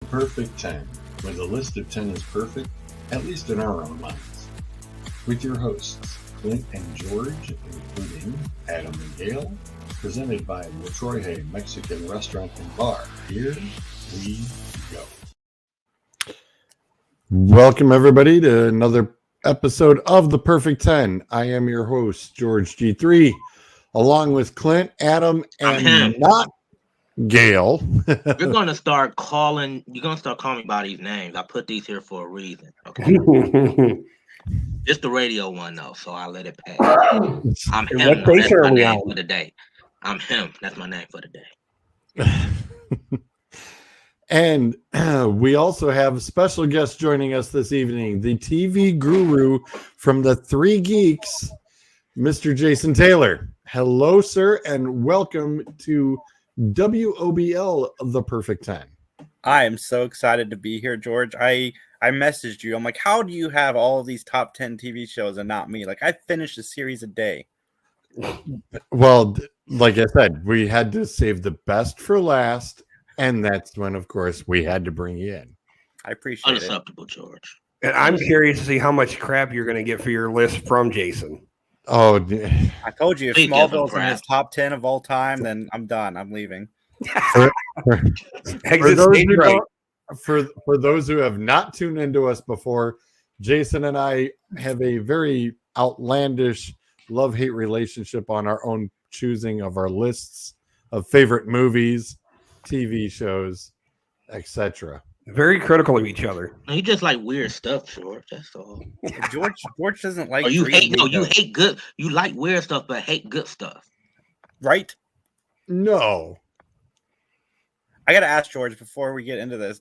Perfect 10, where the list of 10 is perfect, at least in our own minds. With your hosts, Clint and George, including Adam and Gail, presented by La Troje Mexican Restaurant and Bar. Here we go. Welcome, everybody, to another episode of The Perfect 10. I am your host, George G3, along with Clint, Adam, and not Gail. You're gonna start calling me by these names. I put these here for a reason. Okay. Just the radio one though, so I let it pass. I'm him. That's my name for the day. I'm him. That's my name for the day. And we also have a special guest joining us this evening, the TV guru from the Three Geeks, Mr. Jason Taylor. Hello, sir, and welcome to WOBL, The Perfect 10. I am so excited to be here, George. I messaged you. I'm like, how do you have all of these top 10 TV shows and not me? Like, I finish a series a day. Well, like I said, we had to save the best for last, and that's when, of course, we had to bring you in. I appreciate it. Unacceptable, George. And I'm curious to see how much crap you're going to get for your list from Jason. Oh, I told you, if Smallville's in his top 10 of all time, then I'm done. I'm leaving. For those who have not tuned into us before, Jason and I have a very outlandish love-hate relationship on our own choosing of our lists of favorite movies, TV shows, etc. Very critical of each other. You just like weird stuff, George. That's all. George doesn't like. You hate good. You like weird stuff, but hate good stuff, right? No. I gotta ask George before we get into this.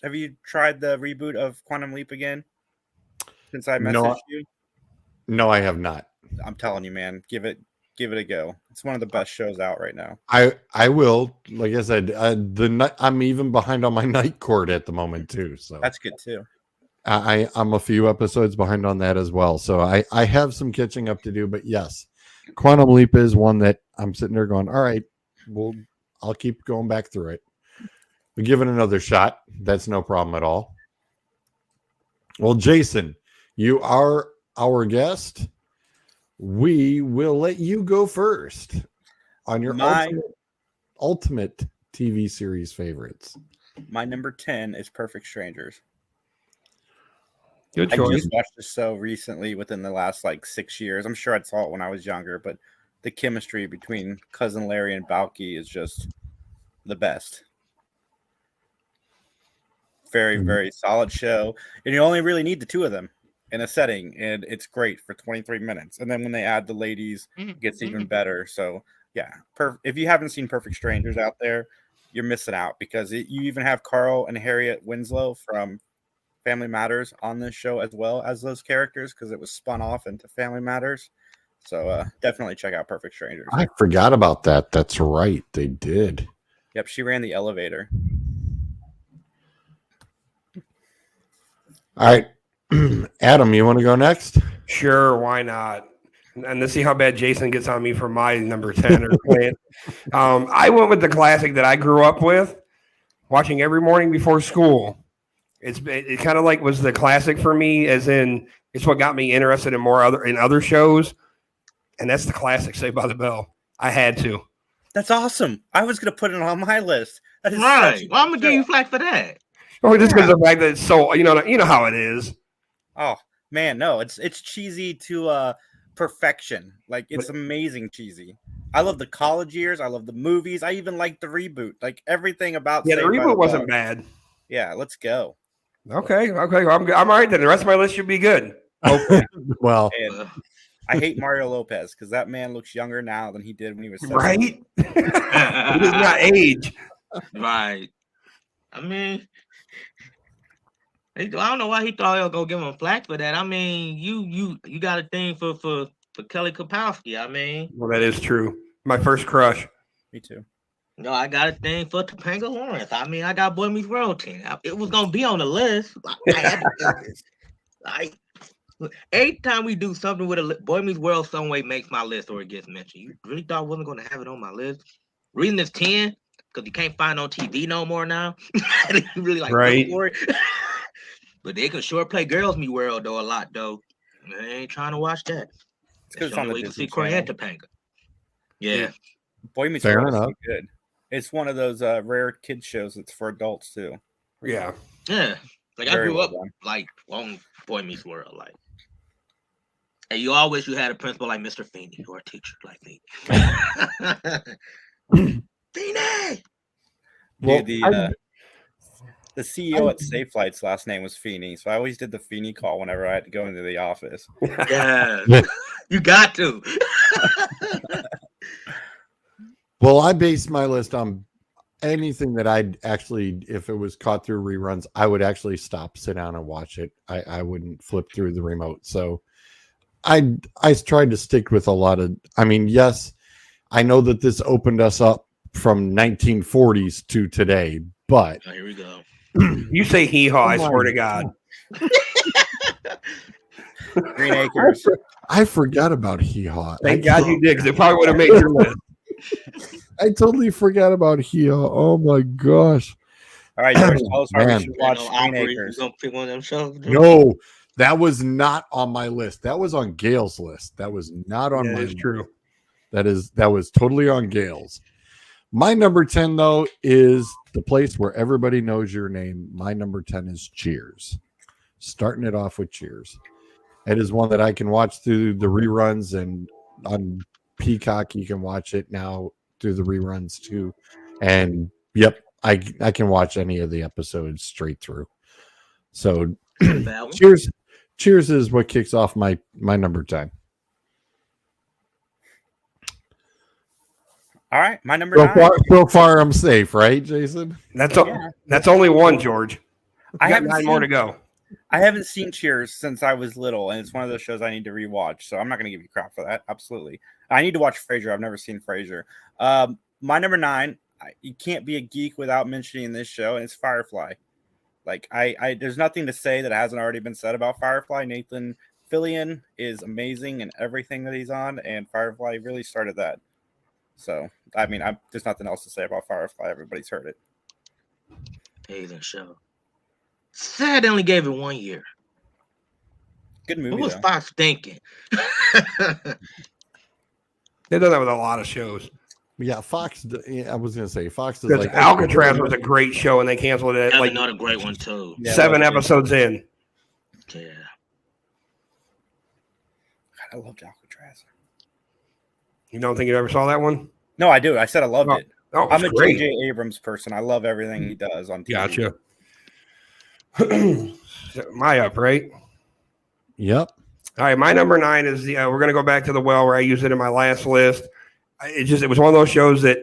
Have you tried the reboot of Quantum Leap again? Since I messaged you? No, I have not. I'm telling you, man, give it a go. It's one of the best shows out right now. I will. Like I said, I'm even behind on my Night Court at the moment too. So that's good too. I'm a few episodes behind on that as well. So I have some catching up to do. But yes, Quantum Leap is one that I'm sitting there going, all right, I'll keep going back through it. We give it another shot. That's no problem at all. Well, Jason, you are our guest. We will let you go first on your ultimate TV series favorites. My number 10 is Perfect Strangers. Good choice. I just watched the show recently within the last 6 years. I'm sure I saw it when I was younger, but the chemistry between Cousin Larry and Balky is just the best. Very, very solid show. And you only really need the two of them in a setting, and it's great for 23 minutes. And then when they add the ladies, it gets even better. So, yeah, if you haven't seen Perfect Strangers out there, you're missing out because you even have Carl and Harriet Winslow from Family Matters on this show as well as those characters because it was spun off into Family Matters. So definitely check out Perfect Strangers. I forgot about that. That's right. They did. Yep, she ran the elevator. All right. Adam, you want to go next? Sure, why not? And to see how bad Jason gets on me for my number 10 or Clint. I went with the classic that I grew up with, watching every morning before school. It kind of was the classic for me, as in it's what got me interested in other shows, and that's the classic Saved by the Bell. I had to. That's awesome. I was going to put it on my list. That is right. Well, I'm going to give you flack for that. Well, just because of the fact that it's so, you know how it is. Oh man, no, it's cheesy to perfection. It's amazing cheesy. I love the college years. I love the movies. I even like the reboot. Everything about the reboot wasn't bad. Yeah, let's go. Okay. I'm all right then. The rest of my list should be good. Okay. Well, and I hate Mario Lopez because that man looks younger now than he did when he was 7. Right. He does not age. Right. I mean, I don't know why he thought he was gonna give him flack for that. I mean, you got a thing for Kelly Kapowski. I mean, well, that is true. My first crush. Me too. No, I got a thing for Topanga Lawrence. I mean, I got Boy Meets World 10. It was gonna be on the list. I had to do this. Every time we do something with a Boy Meets World, some way makes my list or it gets mentioned. You really thought I wasn't gonna have it on my list? Reason it's 10. because you can't find on TV no more now. They really like Right. look for it. But they could sure play Girls Me World though a lot though. I ain't trying to watch that. It's because it's on the Disney see Channel. Topanga. Yeah. Boy Meets Fair World is enough. so good. It's one of those rare kids shows that's for adults too. Yeah. Yeah. Like I Very grew well up done. like on Boy Meets World, like. And you had a principal like Mr. Feeney or a teacher like me. Feeney! Well, Dude, the CEO at Safe Flight's last name was Feeney, so I always did the Feeney call whenever I had to go into the office. Yeah. You got to. Well, I based my list on anything that I'd actually, if it was caught through reruns, I would actually stop, sit down, and watch it. I wouldn't flip through the remote. So I tried to stick with a lot of. I mean, yes, I know that this opened us up from 1940s to today, but Oh, here we go. You say hee haw, I Oh swear my to God. Green Acres. I forgot about Hee Haw. Thank God you did, because it probably would have made your list. I totally forgot about Hee Haw. Oh my gosh. All right, George, tell us why Man. we should watch No, Green Opry, Acres. you gonna pick one of them shows? No, that was not on my list. That was on Gail's list. That was not on That my is list. true. That was totally on Gail's. My number 10 though is the place where everybody knows your name. My number 10 is Cheers. Starting it off with Cheers. It is one that I can watch through the reruns, and on Peacock you can watch it now through the reruns too. And yep, I can watch any of the episodes straight through. So Cheers is what kicks off my number 10. All right, my number 9. So far I'm safe, right, Jason? That's only one, George. I I got haven't 9 more to go. I haven't seen Cheers since I was little, and it's one of those shows I need to rewatch. So I'm not going to give you crap for that. Absolutely, I need to watch Frasier. I've never seen Frasier. My number 9. You can't be a geek without mentioning this show, and it's Firefly. Like I there's nothing to say that hasn't already been said about Firefly. Nathan Fillion is amazing in everything that he's on, and Firefly really started that. So I mean, there's nothing else to say about Firefly. Everybody's heard it. Amazing show. Sad they only gave it 1 year. Good movie. What was though. Fox thinking? They do that with a lot of shows. Yeah, Fox. Yeah, I was gonna say Fox is Because like Alcatraz was a great show, and they canceled it That's like another great one too. Yeah, 7 that was episodes in. Yeah. God, I loved Alcatraz. You don't think you ever saw that one? No, I do. I said I loved it. Oh, I'm it's a great. J.J. Abrams person. I love everything he does on TV. Gotcha. My up, right? Yep. All right, my number 9 is we're going to go back to The Well, where I used it in my last list. It was one of those shows that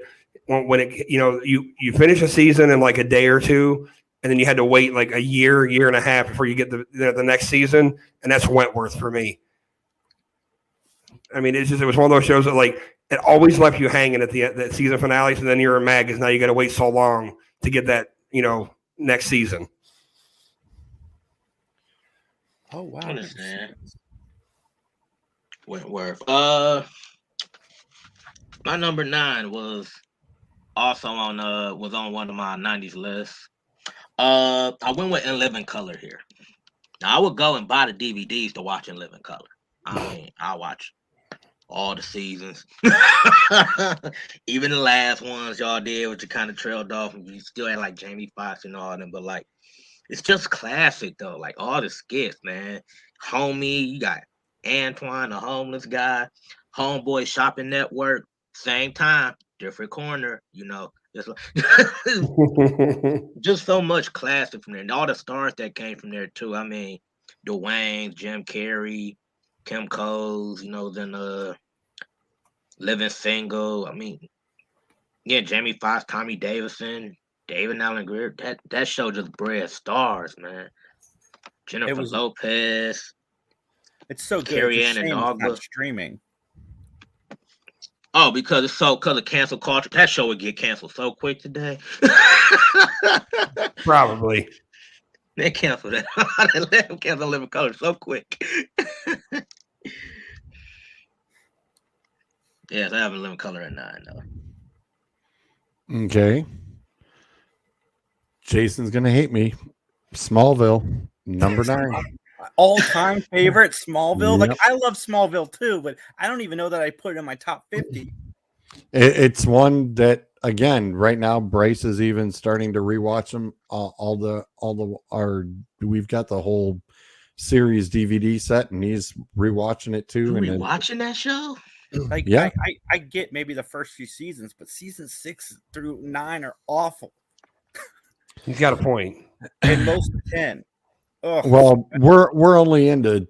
when it you finish a season in like a day or two, and then you had to wait like a year and a half before you get the next season, and that's Wentworth for me. I mean, it was one of those shows that like it always left you hanging at the season finale, so then you're mad because now you got to wait so long to get that next season. Oh wow. I understand. Wentworth. My number 9 was also on one of my 90s lists. I went with In Living Color here. Now I would go and buy the DVDs to watch In Living Color. I mean, I watch all the seasons, even the last ones y'all did, which you kind of trailed off, and you still had like Jamie Foxx and all them. But like, it's just classic though. Like all the skits, man. Homie, you got Antoine, the homeless guy. Homeboy Shopping Network. Same time, different corner, just so much classic from there. And all the stars that came from there too. I mean, Dwayne, Jim Carrey, Kim Coles, then Living Single. I mean, yeah, Jamie Foxx, Tommy Davidson, David Allen Greer. That show just bred stars, man. Jennifer Lopez. It's so good. Carrie It's a Ann shame and it's not Dogma. streaming. Oh, because of cancel culture. That show would get canceled so quick today. Probably. They canceled that. They let them cancel Living Color so quick. Yes, I have a Living Color at 9 though. Okay. Jason's gonna hate me. Smallville, number 9. All-time favorite Smallville. Yep. Like I love Smallville too, but I don't even know that I put it in my top 50. It's one that again right now Bryce is even starting to rewatch them. We've got the whole series DVD set, and he's rewatching it too. You watching that show? Like Yeah. I get maybe the first few seasons, but season 6 through 9 are awful. He's got a point. And most of 10. Ugh. Well, we're only into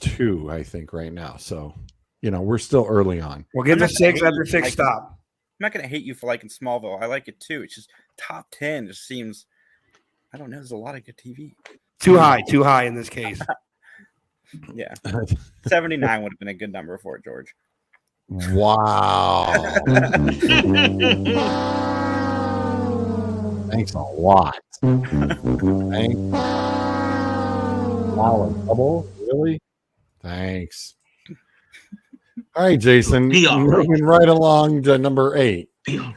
2, I think, right now. So, we're still early on. We'll get I'm to not gonna 6 hate after you 6 like- stop. I'm not gonna hate you for liking Smallville. I like it too. It's just top 10 just seems, I don't know, there's a lot of good TV. Too high in this case. Yeah. 79 would have been a good number for it, George. Wow. Thanks a lot. Thanks. Wow, a double? Really? Thanks. All right, Jason. Be all right. Moving right along to number 8. Be all right.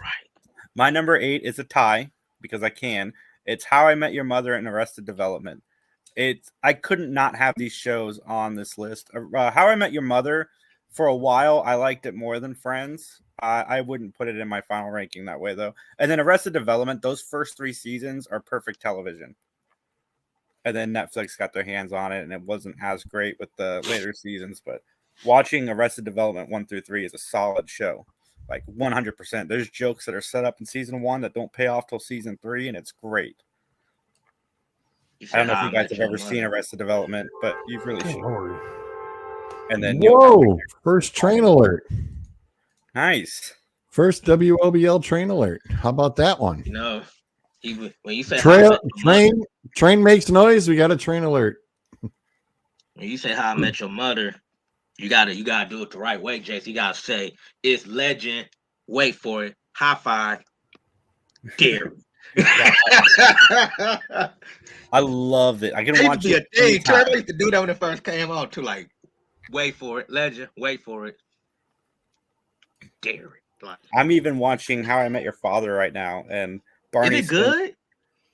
My number 8 is a tie because I can. It's How I Met Your Mother and Arrested Development. I couldn't not have these shows on this list. How I Met Your Mother, for a while, I liked it more than Friends. I wouldn't put it in my final ranking that way, though. And then Arrested Development, those first 3 seasons are perfect television. And then Netflix got their hands on it, and it wasn't as great with the later seasons. But watching Arrested Development 1 through 3 is a solid show. Like 100%. There's jokes that are set up in season 1 that don't pay off till season 3, and it's great. I don't know if you guys have ever seen Arrested Development, but you really should. Lord. And then Whoa, first train alert. Nice. First WOBL train alert. How about that one? When you say How I Met Your Mother- Train makes noise. We got a train alert. when you say How I Met Your Mother, you gotta do it the right way, Jason. You gotta say it's legend. Wait for it. High five. Gary. I love it. I can It watch used to it. be a thing. anytime. Turtle used to do that when it first came out too. Like, wait for it, legend. Wait for it, Gary. Like, I'm even watching How I Met Your Father right now, and Barney. is it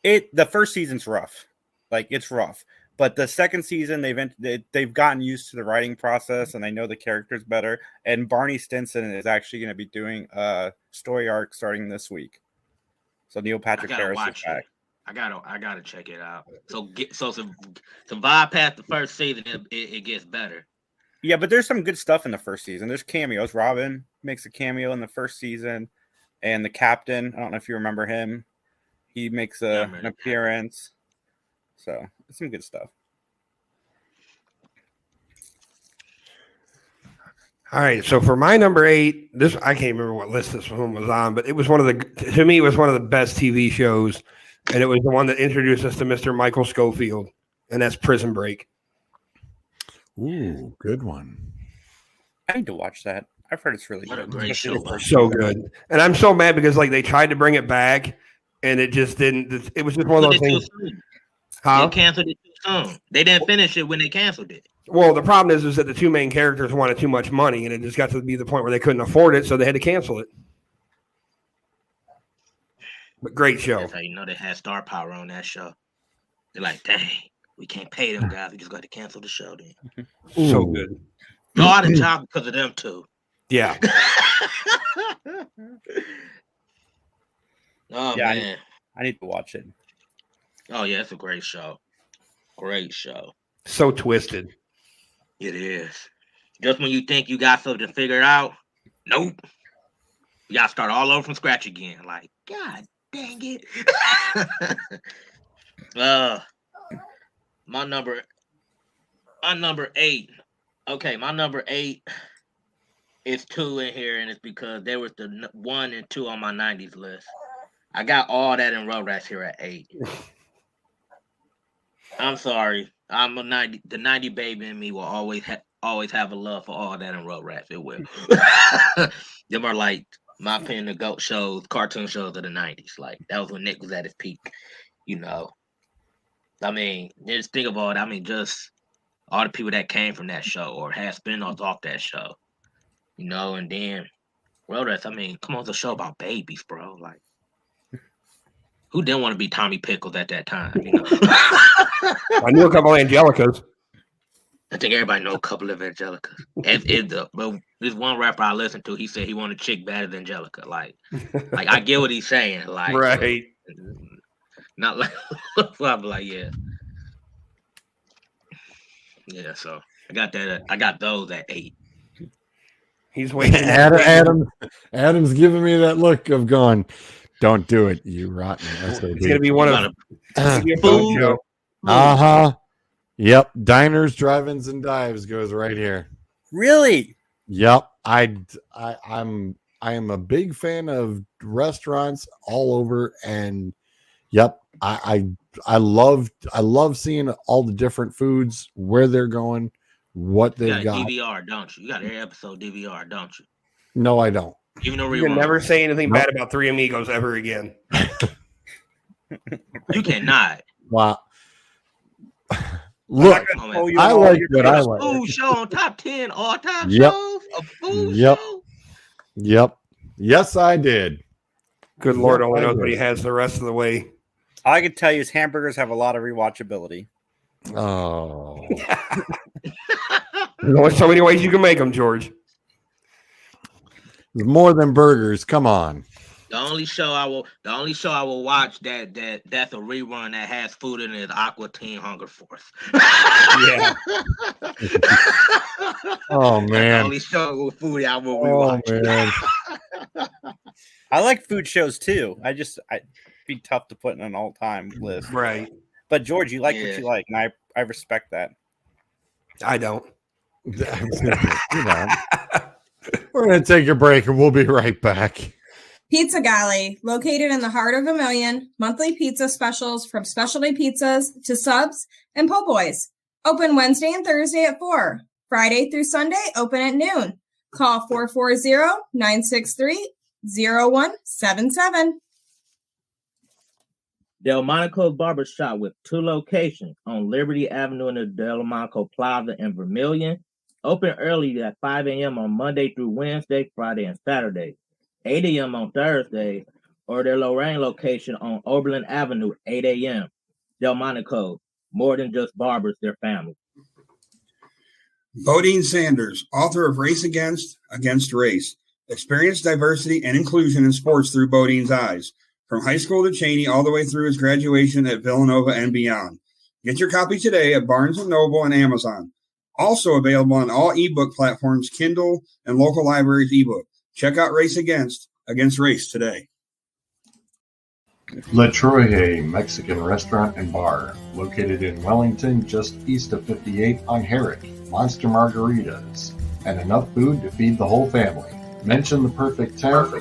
good? The first season's rough, like it's rough, but the second season they've gotten used to the writing process and they know the characters better. And Barney Stinson is actually going to be doing a story arc starting this week. So Neil Patrick Harris is back. I gotta check it out. So to bypass the first season, it gets better. Yeah, but there's some good stuff in the first season. There's cameos. Robin makes a cameo in the first season, and the captain. I don't know if you remember him. He makes an appearance. So it's some good stuff. All right, so for my number 8, this I can't remember what list this one was on, but it was to me it was one of the best TV shows, and it was the one that introduced us to Mr. Michael Scofield, and that's Prison Break. Ooh, good one. I need to watch that. I've heard it's really What a good. great Especially the show. first So season. good, and I'm so mad because like they tried to bring it back, and it just didn't. It was just one of those things. They canceled it too soon. They didn't finish it when they canceled it. Well, the problem is that the 2 main characters wanted too much money, and it just got to be the point where they couldn't afford it, so they had to cancel it. But great show. That's how you know they had star power on that show. They're like, dang, we can't pay them guys. We just got to cancel the show then. So Ooh. good. Got a job because of them too. Yeah. Oh Yeah, man. I need to watch it. Oh yeah, it's a great show. Great show. So twisted. It is. Just when you think you got something figured out, nope. You gotta start all over from scratch again. Like, God dang it. My number 8. Okay, my number 8 is 2 in here, and it's because there was the 1 and 2 on my 90s list. I got all that in Rugrats here at 8. I'm sorry. I'm a 90. The 90 baby in me will always have a love for all that in Rugrats. It will. Them are like my opinion, the GOAT shows, cartoon shows of the 90s. Like that was when Nick was at his peak. You know. I mean, just think about it. I mean, just all the people that came from that show or had spin-offs off that show. You know, and then Rugrats, I mean, come on, it's a show about babies, bro. Like Who didn't want to be Tommy Pickles at that time? You know? I knew a couple of Angelicas. I think everybody know a couple of Angelicas. But this one rapper I listened to, he said he wanted a chick better than Angelica. Like I get what he's saying. Like, right. Not like, I'm like, yeah. Yeah, so I got that. I got those at 8. He's waiting. Adam's giving me that look of going, don't do it, you rotten SOB. It's gonna be one of food show. Yep. Diners, drive-ins, and dives goes right here. Really? Yep. I am a big fan of restaurants all over, and yep, I love seeing all the different foods, where they're going, what they've got. DVR, don't you? You got every episode DVR, don't you? No, I don't. Even though you can never say anything bad about Three Amigos ever again. You cannot. Wow. Look, I like what I like. Food show on top 10 all-time Yep. shows. A food Yep. show. Yep. Yes, I did. Good Lord only knows what he has the rest of the way. All I can tell you is hamburgers have a lot of rewatchability. Oh. There's only so many ways you can make them, George. There's more than burgers. Come on. The only show I will watch that's a rerun that has food in it is Aqua Teen Hunger Force. Yeah. Oh That's man. the only show with food I will rewatch. Oh man. I like food shows too. I'd be tough to put in an all-time list. Right. But George, you like what you like, and I respect that. I don't. You know. We're gonna take a break and we'll be right back. Pizza Galley, located in the heart of Vermilion, monthly pizza specials from specialty pizzas to subs and po' boys. Open Wednesday and Thursday at 4. Friday through Sunday, open at noon. Call 440-963-0177. Delmonico's Barbershop with 2 locations on Liberty Avenue in the Delmonico Plaza in Vermilion. Open early at 5 a.m. on Monday through Wednesday, Friday, and Saturday. 8 a.m. on Thursday, or their Lorraine location on Oberlin Avenue, 8 a.m. Delmonico, more than just barbers, their family. Bodine Sanders, author of Race Against Race. Experience diversity and inclusion in sports through Bodine's eyes. From high school to Cheney, all the way through his graduation at Villanova and beyond. Get your copy today at Barnes & Noble and Amazon. Also available on all ebook platforms, Kindle, and local libraries ebook. Check out Race Against Race today. La Troje Mexican Restaurant and Bar, located in Wellington, just east of 58 on Herrick. Monster margaritas, and enough food to feed the whole family. Mention the Perfect 10 and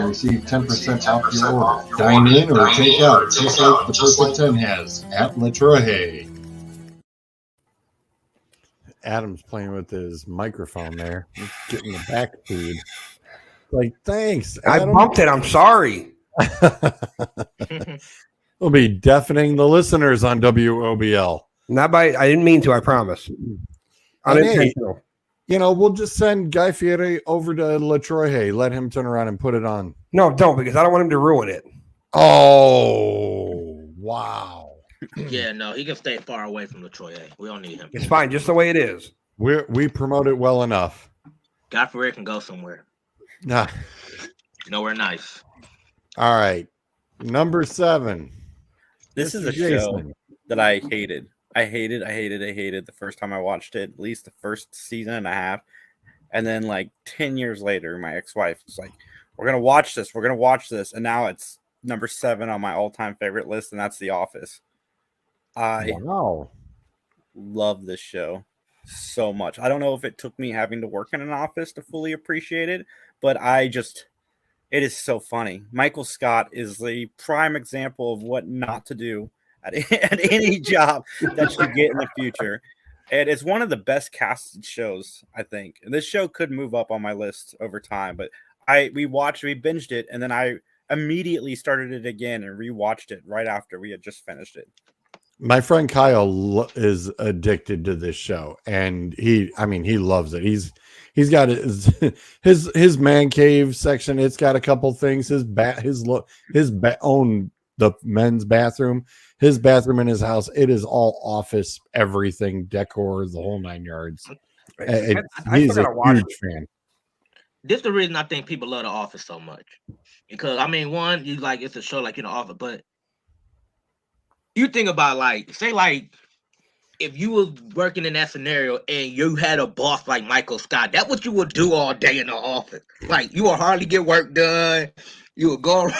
receive 10% off your order. Dine in or take out, just like the Perfect 10 has at La Troje. Adam's playing with his microphone there. He's getting the back feed. Like, thanks, Adam. I bumped it. I'm sorry. We'll be deafening the listeners on WOBL. I didn't mean to, I promise. Unintentional. You know, we'll just send Guy Fieri over to La Troje. Let him turn around and put it on. No, don't, because I don't want him to ruin it. Oh, wow. Yeah, no, he can stay far away from Latroy. We don't need him. It's fine, just the way it is. We promote it well enough. Godfrey can go somewhere. Nah. Nowhere nice. All right. Number 7. This is a Jason. show that I hated. I hated the first time I watched it, at least the first season and a half. And then like 10 years later, my ex-wife was like, we're going to watch this. And now it's number 7 on my all-time favorite list, and that's The Office. I love this show so much. I don't know if it took me having to work in an office to fully appreciate it, but it is so funny. Michael Scott is the prime example of what not to do at any job that you get in the future. And it's one of the best casted shows, I think. And this show could move up on my list over time, but we binged it, and then I immediately started it again and rewatched it right after we had just finished it. My friend Kyle is addicted to this show, and he loves it. He's got his man cave section. It's got a couple things. His own the men's bathroom, his bathroom in his house. It is all office, everything, decor, the whole 9 yards. He's a huge fan. This is the reason I think people love The Office so much. Because I mean, one, you like it's a show like Office, but you think about like, say like if you was working in that scenario and you had a boss like Michael Scott, that's what you would do all day in the office. Like you would hardly get work done. You would go around.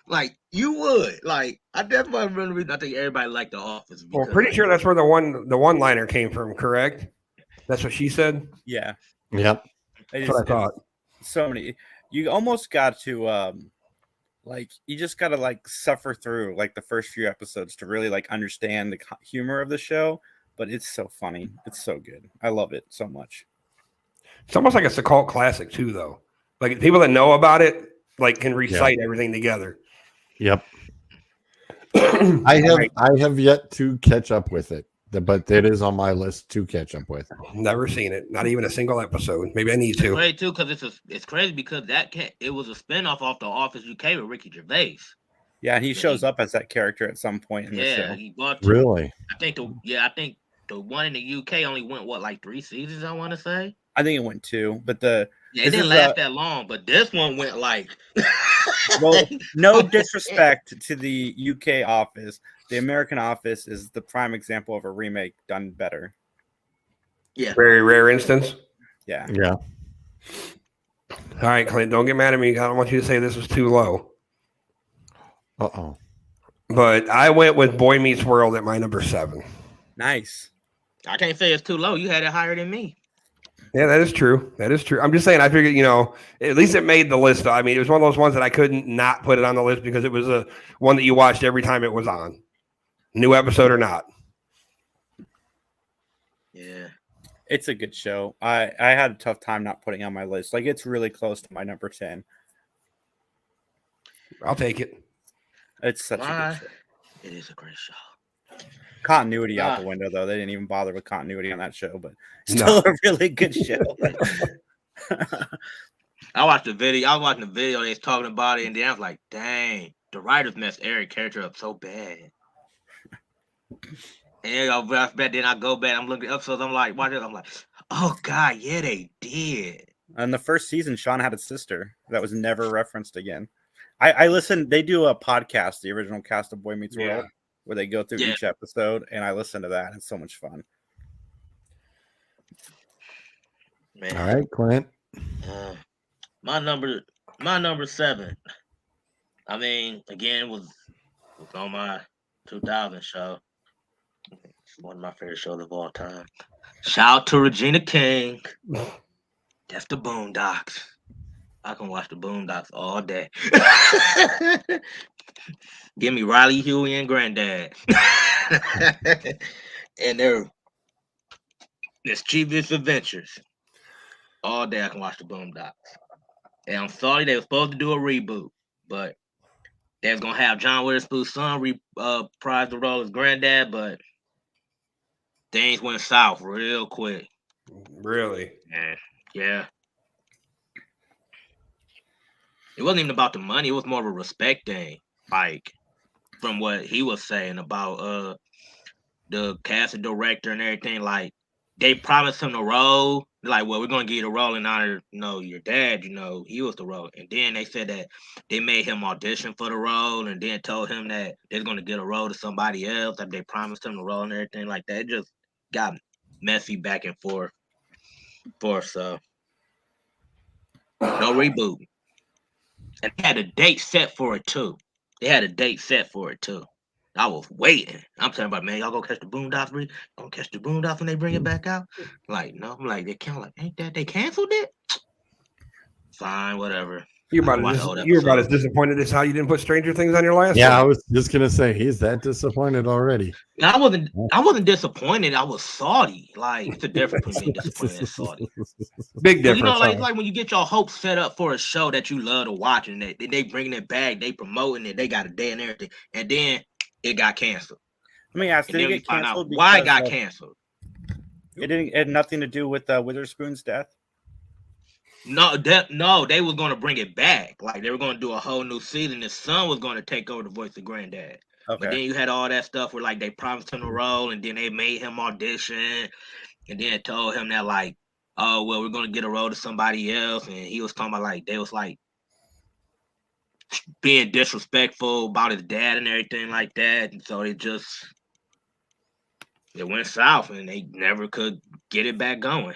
Like you would. Like I definitely remember. I think everybody liked The Office. Well, pretty sure that's where the one liner came from. Correct? That's what she said. Yeah. Yep. That's what I thought. So many. You almost got to like you just got to like suffer through like the first few episodes to really like understand the humor of the show. But it's so funny. It's so good. I love it so much. It's almost like it's a cult classic too, though. Like people that know about it like can recite everything together. Yep. I have yet to catch up with it, but it is on my list to catch up with. Never seen it, not even a single episode. Maybe I need to. Crazy too, because it's crazy because it was a spinoff off The Office UK with Ricky Gervais. Yeah, he shows up as that character at some point in the show. He bought really. I think the one in the UK only went like 3 seasons. I want to say. I think it went 2, but it didn't last that long. But this one went like. Well, no disrespect to the UK Office. The American Office is the prime example of a remake done better. Yeah. Very rare instance. Yeah. Yeah. All right, Clint, don't get mad at me. I don't want you to say this was too low. Uh-oh. But I went with Boy Meets World at my number 7. Nice. I can't say it's too low. You had it higher than me. Yeah, that is true. That is true. I'm just saying, I figured, at least it made the list. I mean, it was one of those ones that I couldn't not put it on the list because it was a one that you watched every time it was on. New episode or not. Yeah. It's a good show. I had a tough time not putting it on my list. Like, it's really close to my number 10. I'll take it. It's such a good show. It is a great show. Continuity out the window, though. They didn't even bother with continuity on that show, but still a really good show. I watched the video. I was watching the video. They was talking about it, and then I was like, "Dang, the writers messed Eric's character up so bad." And then I go back. I'm looking at episodes. I'm like, watching. I'm like, "Oh God, yeah, they did." In the first season, Sean had a sister that was never referenced again. I listened. They do a podcast, the original cast of Boy Meets World, where they go through each episode, and I listen to that. It's so much fun. Man. All right, Clint. My number 7. I mean, again, was on my 2000 show. It's one of my favorite shows of all time. Shout out to Regina King. That's the Boondocks. I can watch the Boondocks all day. Give me Riley, Huey, and Granddad. And their mischievous adventures. All day I can watch the Boondocks. And I'm sorry they were supposed to do a reboot, but they was gonna have John Witherspoon's son reprise the role as Granddad, but things went south real quick. Really? Yeah. It wasn't even about the money. It was more of a respect thing. Like, from what he was saying about the casting director and everything, like, they promised him the role. Like, well, we're going to give you the role in honor, your dad, he was the role. And then they said that they made him audition for the role and then told him that they're going to get a role to somebody else. Like, they promised him the role and everything like that. It just got messy back and forth. So, no reboot. And they had a date set for it, too. I was waiting. I'm talking about, man, y'all go catch the Boondocks. Gonna catch the Boondocks when they bring it back out? Like, no. I'm like, they can't. Like, ain't that they canceled it? Fine, whatever. You're about as disappointed as how you didn't put Stranger Things on your last. Yeah, one. I was just gonna say he's that disappointed already. I wasn't disappointed. I was salty. Like, it's a difference between being disappointed and salty. Big difference. Like when you get your hopes set up for a show that you love to watch and they bringing it back, they promoting it, they got a day and everything, and then it got canceled. Let me ask, did it get canceled? Why it got canceled? It had nothing to do with Witherspoon's death. No, they was gonna bring it back. Like they were gonna do a whole new season. His son was gonna take over the voice of Granddad. But then Okay. you had all that stuff where like they promised him a role, and then they made him audition, and then told him that like, oh well, we're gonna get a role to somebody else, and he was talking about like they was like being disrespectful about his dad and everything like that, and so it went south, and they never could get it back going.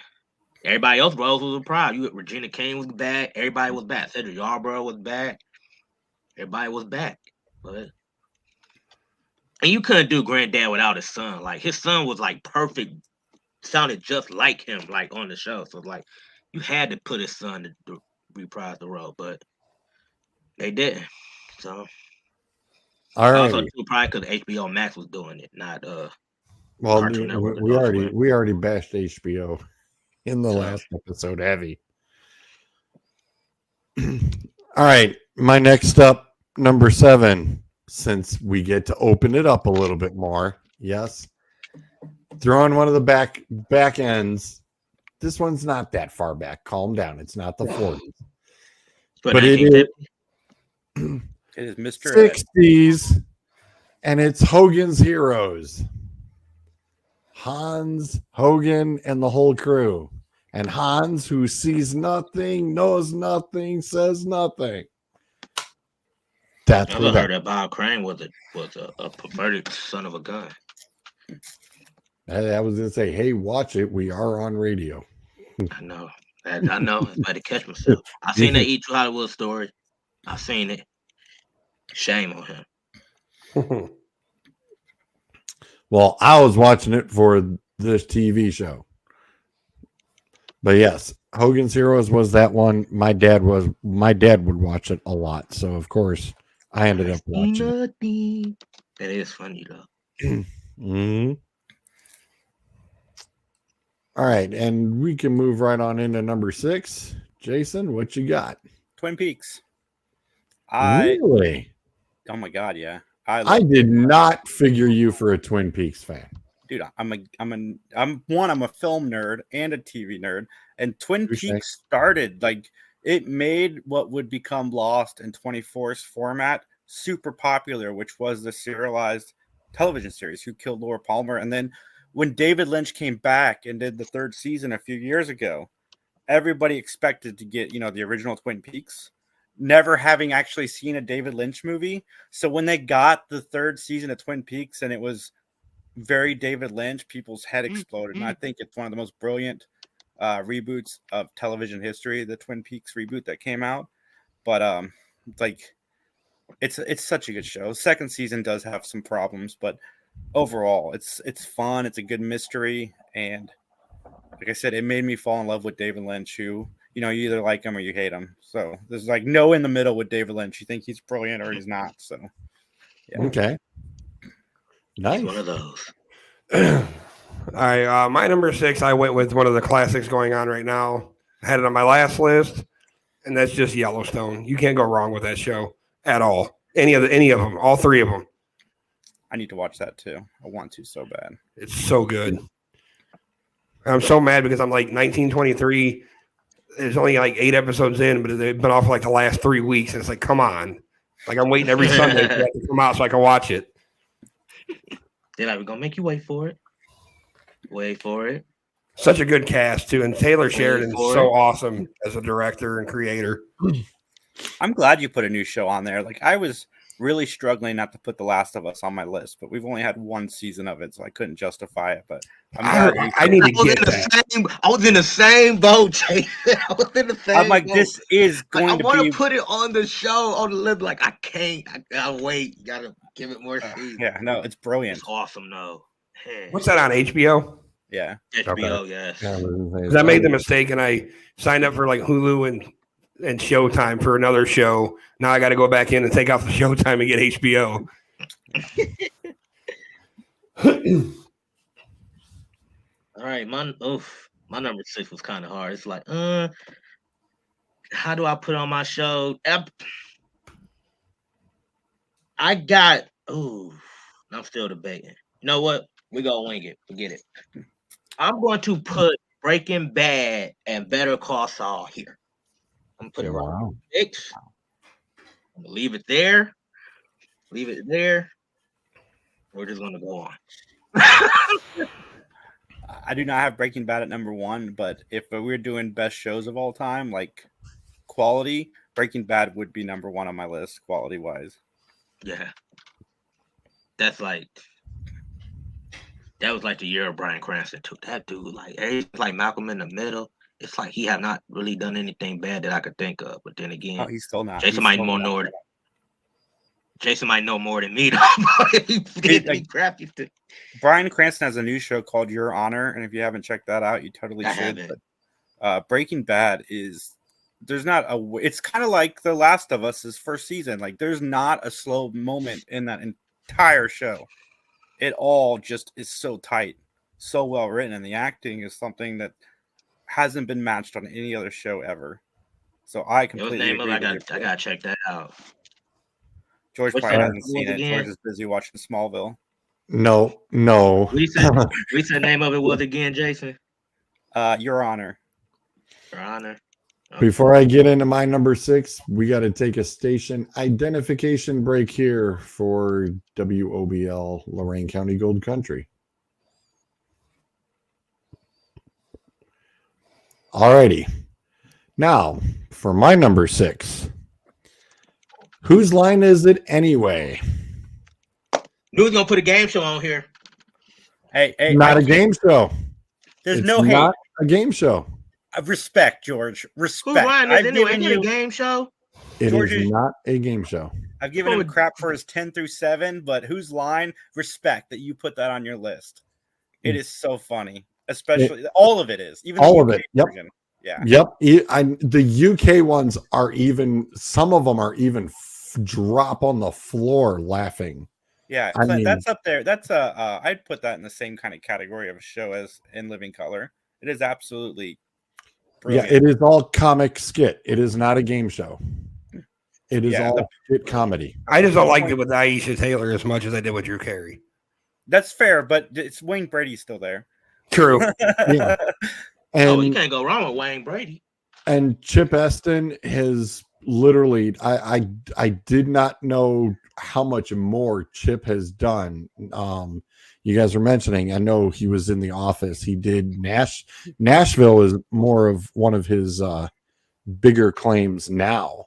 Everybody else roles was a problem. Regina King was back. Everybody was back. Cedric Yarborough was back. Everybody was back. But and you couldn't do Granddad without his son. Like his son was like perfect, sounded just like him, like on the show. So like you had to put his son to reprise the role, but they didn't. So All also right. too, probably because HBO Max was doing it, not Well, Cartoon Network or we Adult already Swim. bashed HBO in the So- last episode heavy. All right, my next up, number 7, since we get to open it up a little bit more. Yes. Throwing one of the back ends. This one's not that far back. Calm down. It's not the 40s. But it is 1950. It is Mr. Ed. 60s, and it's Hogan's Heroes. Hans, Hogan, and the whole crew. And Hans, who sees nothing, knows nothing, says nothing. That's Never what heard that Bob Crane was a perverted son of a gun. I was going to say, hey, watch it. We are on radio. I know. I know. I had to catch myself. I seen that Eat True Hollywood story. I seen it. Shame on him. Well, I was watching it for this TV show. But yes, Hogan's Heroes was that one. My dad would watch it a lot. So of course I ended up watching it. That is funny though. Mhm. All right, and we can move right on into number 6. Jason, what you got? Twin Peaks. Really? Oh my god, yeah. I did not figure you for a Twin Peaks fan. Dude, I'm a film nerd and a TV nerd, and Twin Peaks started like it made what would become Lost in 24's format super popular, which was the serialized television series Who Killed Laura Palmer. And then when David Lynch came back and did the 3rd season a few years ago, everybody expected to get, the original Twin Peaks, never having actually seen a David Lynch movie. So when they got the 3rd season of Twin Peaks and it was very David Lynch, people's head exploded. And I think it's one of the most brilliant reboots of television history, the Twin Peaks reboot that came out. But it's such a good show. 2nd season does have some problems, but overall it's fun. It's a good mystery, and like I said, it made me fall in love with David Lynch, who you either like him or you hate him. So there's like no in the middle with David Lynch. You think he's brilliant or he's not. So yeah. Okay. Nice. One of those. All right, my number 6, I went with one of the classics going on right now. I had it on my last list, and that's just Yellowstone. You can't go wrong with that show at all. Any of them, all 3 of them. I need to watch that too. I want to so bad. It's so good. I'm so mad because I'm like 1923. There's only like 8 episodes in, but they've been off for like the last 3 weeks. And it's like, come on. Like I'm waiting every Sunday for that to come out so I can watch it. They're like, we're going to make you wait for it. Wait for it. Such a good cast, too. And Taylor Sheridan is for so it. awesome as a director and creator. I'm glad you put a new show on there. Like I was really struggling not to put The Last of Us on my list, but we've only had 1 season of it, so I couldn't justify it. But I need to get that. I was in the same boat, Jason. I was in the same I'm like, boat. this is Like, going I to want be. to put it on the show, on the list. Like, I can't. I gotta wait. Gotta give it more seasons. Yeah, no, it's brilliant. It's awesome, though. Man. What's that on HBO? Yeah. HBO, yes. Because I made the mistake and I signed up for like Hulu and Showtime for another show. Now I got to go back in and take off the Showtime and get HBO. All right, my number 6 was kind of hard. It's like, how do I put on my show? I'm still debating. You know what? We gonna wing it. Forget it. I'm going to put Breaking Bad and Better Call Saul here. I'm gonna put it Wow. 6. I'm gonna leave it there. Leave it there. We're just gonna go on. I do not have Breaking Bad at number 1, but if we're doing best shows of all time, like quality, Breaking Bad would be number 1 on my list, quality wise. Yeah. That's like that was like the year of Bryan Cranston too. That dude, like he's like Malcolm in the Middle. It's like he have not really done anything bad that I could think of. But then again, Oh, he's still not. Jason He's might still know not. more. Jason might know more than me. Though. He did like- crappy thing. Bryan Cranston has a new show called Your Honor, and if you haven't checked that out, you totally I should. haven't. But Breaking Bad is there's not a. It's kind of like The Last of Us' first season. Like there's not a slow moment in that entire show. It all just is so tight, so well written, and the acting is something that hasn't been matched on any other show ever. So I What's completely the name of agree it? with you. I gotta check that out. George What's probably that hasn't seen called it. again? George is busy watching Smallville. No. The name of it was again, Jason. Your Honor. Your Honor. Before I get into my number 6, we got to take a station identification break here for WOBL Lorain County Gold Country. Alrighty. Now, for my number 6. Whose line is it anyway? Knew was gonna put a game show on here. Hey, Not a game show. There's It's no hate. not a game show. Respect, George. Respect. Whose line is I've it anyway? given Is it a you. game show? It George is is- not a game show. I've given him crap for his 10 through 7, but whose line? Respect that you put that on your list. It is so funny, especially all of it is. Even all the of UK it. Yep. version. Yeah. Yep. The UK ones are even, some of them are even drop on the floor laughing. Yeah, I mean- that's up there. That's I'd put that in the same kind of category of a show as In Living Color. It is absolutely brilliant. Yeah, it is all comic skit. It is not a game show. It is Yeah, all skit comedy. I just don't like it with Aisha Taylor as much as I did with Drew Carey. That's fair, but it's Wayne Brady still there. True. Yeah. Oh, you And can't go wrong with Wayne Brady. Chip Eston has literally, I did not know how much more Chip has done. You guys were mentioning, I know he was in The Office. He did Nashville is more of one of his bigger claims now,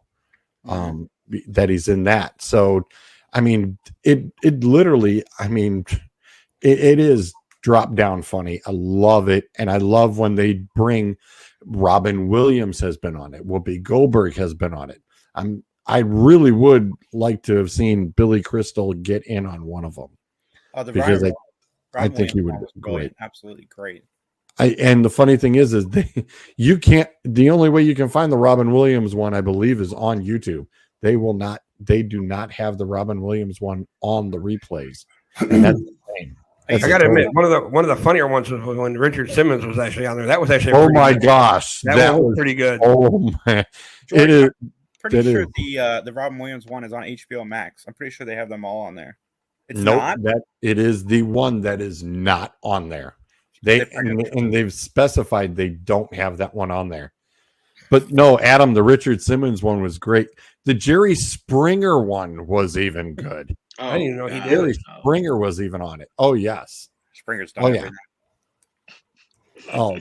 that he's in that. So, I mean, it literally, I mean, it is drop down funny. I love it. And I love when they bring Robin Williams has been on it. Whoopi Goldberg has been on it. I really would like to have seen Billy Crystal get in on one of them. Oh, the Because Ryan, I think he would Williams be one was great. Absolutely great. And the funny thing is you can't, the only way you can find the Robin Williams one, I believe, is on YouTube. They do not have the Robin Williams one on the replays. And that's the same. I got to admit, one of the funnier ones was when Richard Simmons was actually on there. That was actually Oh pretty my good. gosh. That one was was pretty good. Oh man. George, It is. Pretty That sure is. the Robin Williams one is on HBO Max. I'm pretty sure they have them all on there. It's Nope, not. that it is the one that is not on there. They And they've specified they don't have that one on there. But no, Adam, the Richard Simmons one was great. The Jerry Springer one was even good. Oh, I didn't even know he God. did. Jerry Springer was even on it. Oh yes. Springer's done Oh, yeah. everything. Oh,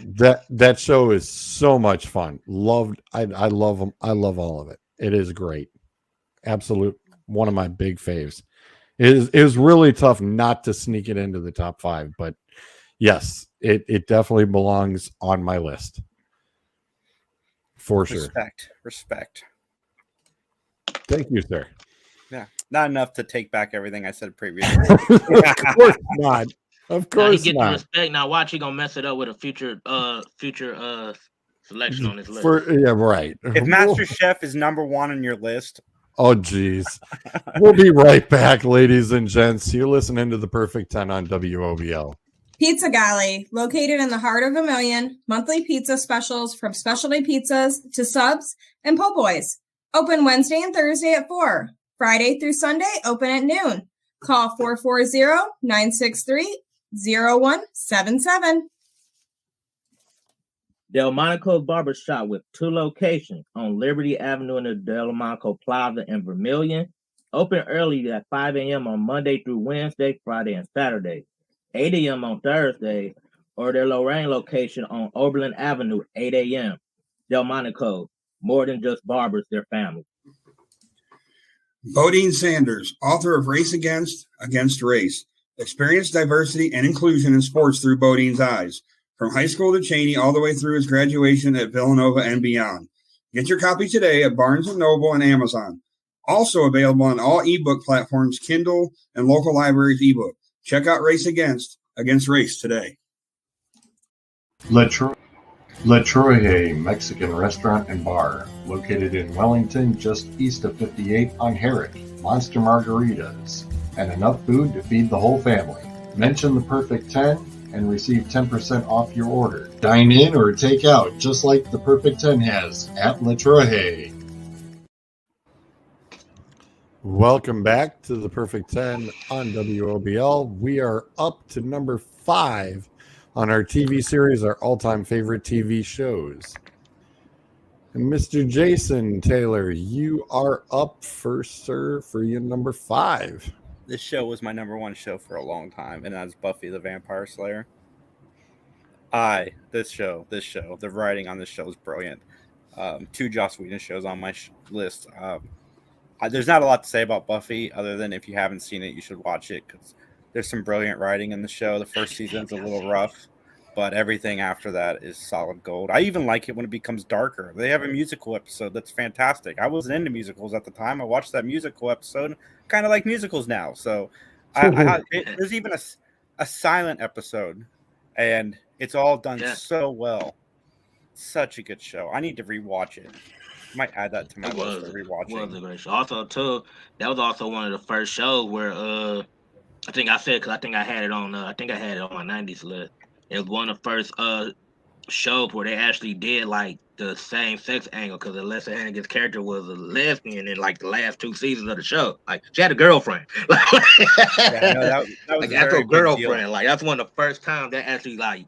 that show is so much fun. I love them. I love all of it. It is great. Absolute one of my big faves. It was really tough not to sneak it into the top 5, but yes, it definitely belongs on my list. For sure. Respect. Thank you, sir. Yeah, not enough to take back everything I said previously. Of course not. Of Now he course get the not. respect. Now watch, he gonna mess it up with a future selection on his list. Yeah, right. If Master Chef is number 1 on your list, Oh, geez. We'll be right back, ladies and gents. You're listening to The Perfect 10 on WOBL. Pizza Galley, located in the heart of Vermilion, monthly pizza specials from specialty pizzas to subs and po' boys. Open Wednesday and Thursday at 4. Friday through Sunday, open at noon. Call 440-963-0177. Delmonico's Barbershop with 2 locations on Liberty Avenue in the Delmonico Plaza in Vermilion. Open early at 5 a.m. on Monday through Wednesday, Friday, and Saturday. 8 a.m. on Thursday, or their Lorraine location on Oberlin Avenue, 8 a.m. Delmonico, more than just barbers, their family. Bodine Sanders, author of Race Against Race. Experience diversity and inclusion in sports through Bodine's eyes. From high school to Cheney, all the way through his graduation at Villanova and beyond. Get your copy today at Barnes & Noble and Amazon. Also available on all ebook platforms, Kindle, and local libraries ebook. Check out Race Against Race today. La Troje Mexican Restaurant and Bar, located in Wellington, just east of 58 on Herrick. Monster margaritas, and enough food to feed the whole family. Mention the Perfect 10 and receive 10% off your order. Dine in or take out, just like the Perfect 10 has at La Troje. Welcome back to the Perfect 10 on WOBL. We are up to number 5 on our TV series, our all-time favorite TV shows. And Mr. Jason Taylor, you are up first, sir, for your number 5. This show was my number 1 show for a long time, and that's Buffy the Vampire Slayer. The writing on this show is brilliant. 2 Joss Whedon shows on my list. There's not a lot to say about Buffy other than if you haven't seen it, you should watch it because there's some brilliant writing in the show. The first season's a little rough, but everything after that is solid gold. I even like it when it becomes darker. They have a musical episode that's fantastic. I wasn't into musicals at the time. I watched that musical episode, kind of like musicals now. So there's even a silent episode, and it's all done so well. Such a good show. I need to rewatch it. Might add that to my list of rewatching. It was a great show. Also, too, that was also one of the first shows where I think I said, because I think I had it on my 90s list. It was one of the first shows where they actually did like the same sex angle, because Alyssa Hannigan's character was a lesbian in like the last 2 seasons of the show. Like she had a girlfriend. That was like that's her girlfriend. Like that's one of the first times that actually like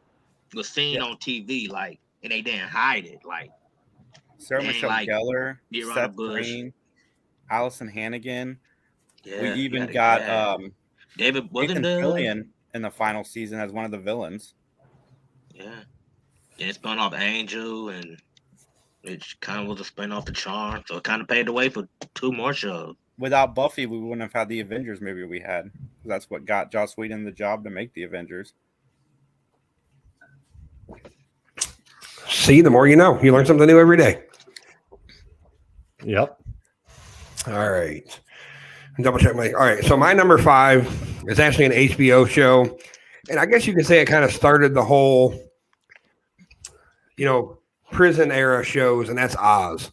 was seen on TV. Like, and they didn't hide it. Like Sarah Michelle Gellar, Seth Green, Allison Hannigan. Yeah, we even got David Fillion in the final season as one of the villains. Yeah. And it spun off Angel, and it kind of was a spin off the Charm. So it kind of paved the way for 2 more shows. Without Buffy, we wouldn't have had the Avengers maybe we had. That's what got Joss Whedon the job to make the Avengers. See, the more you know. You learn something new every day. Yep. All right. Double check my. All right. So my number 5 is actually an HBO show. And I guess you could say it kind of started the whole, prison era shows, and that's Oz.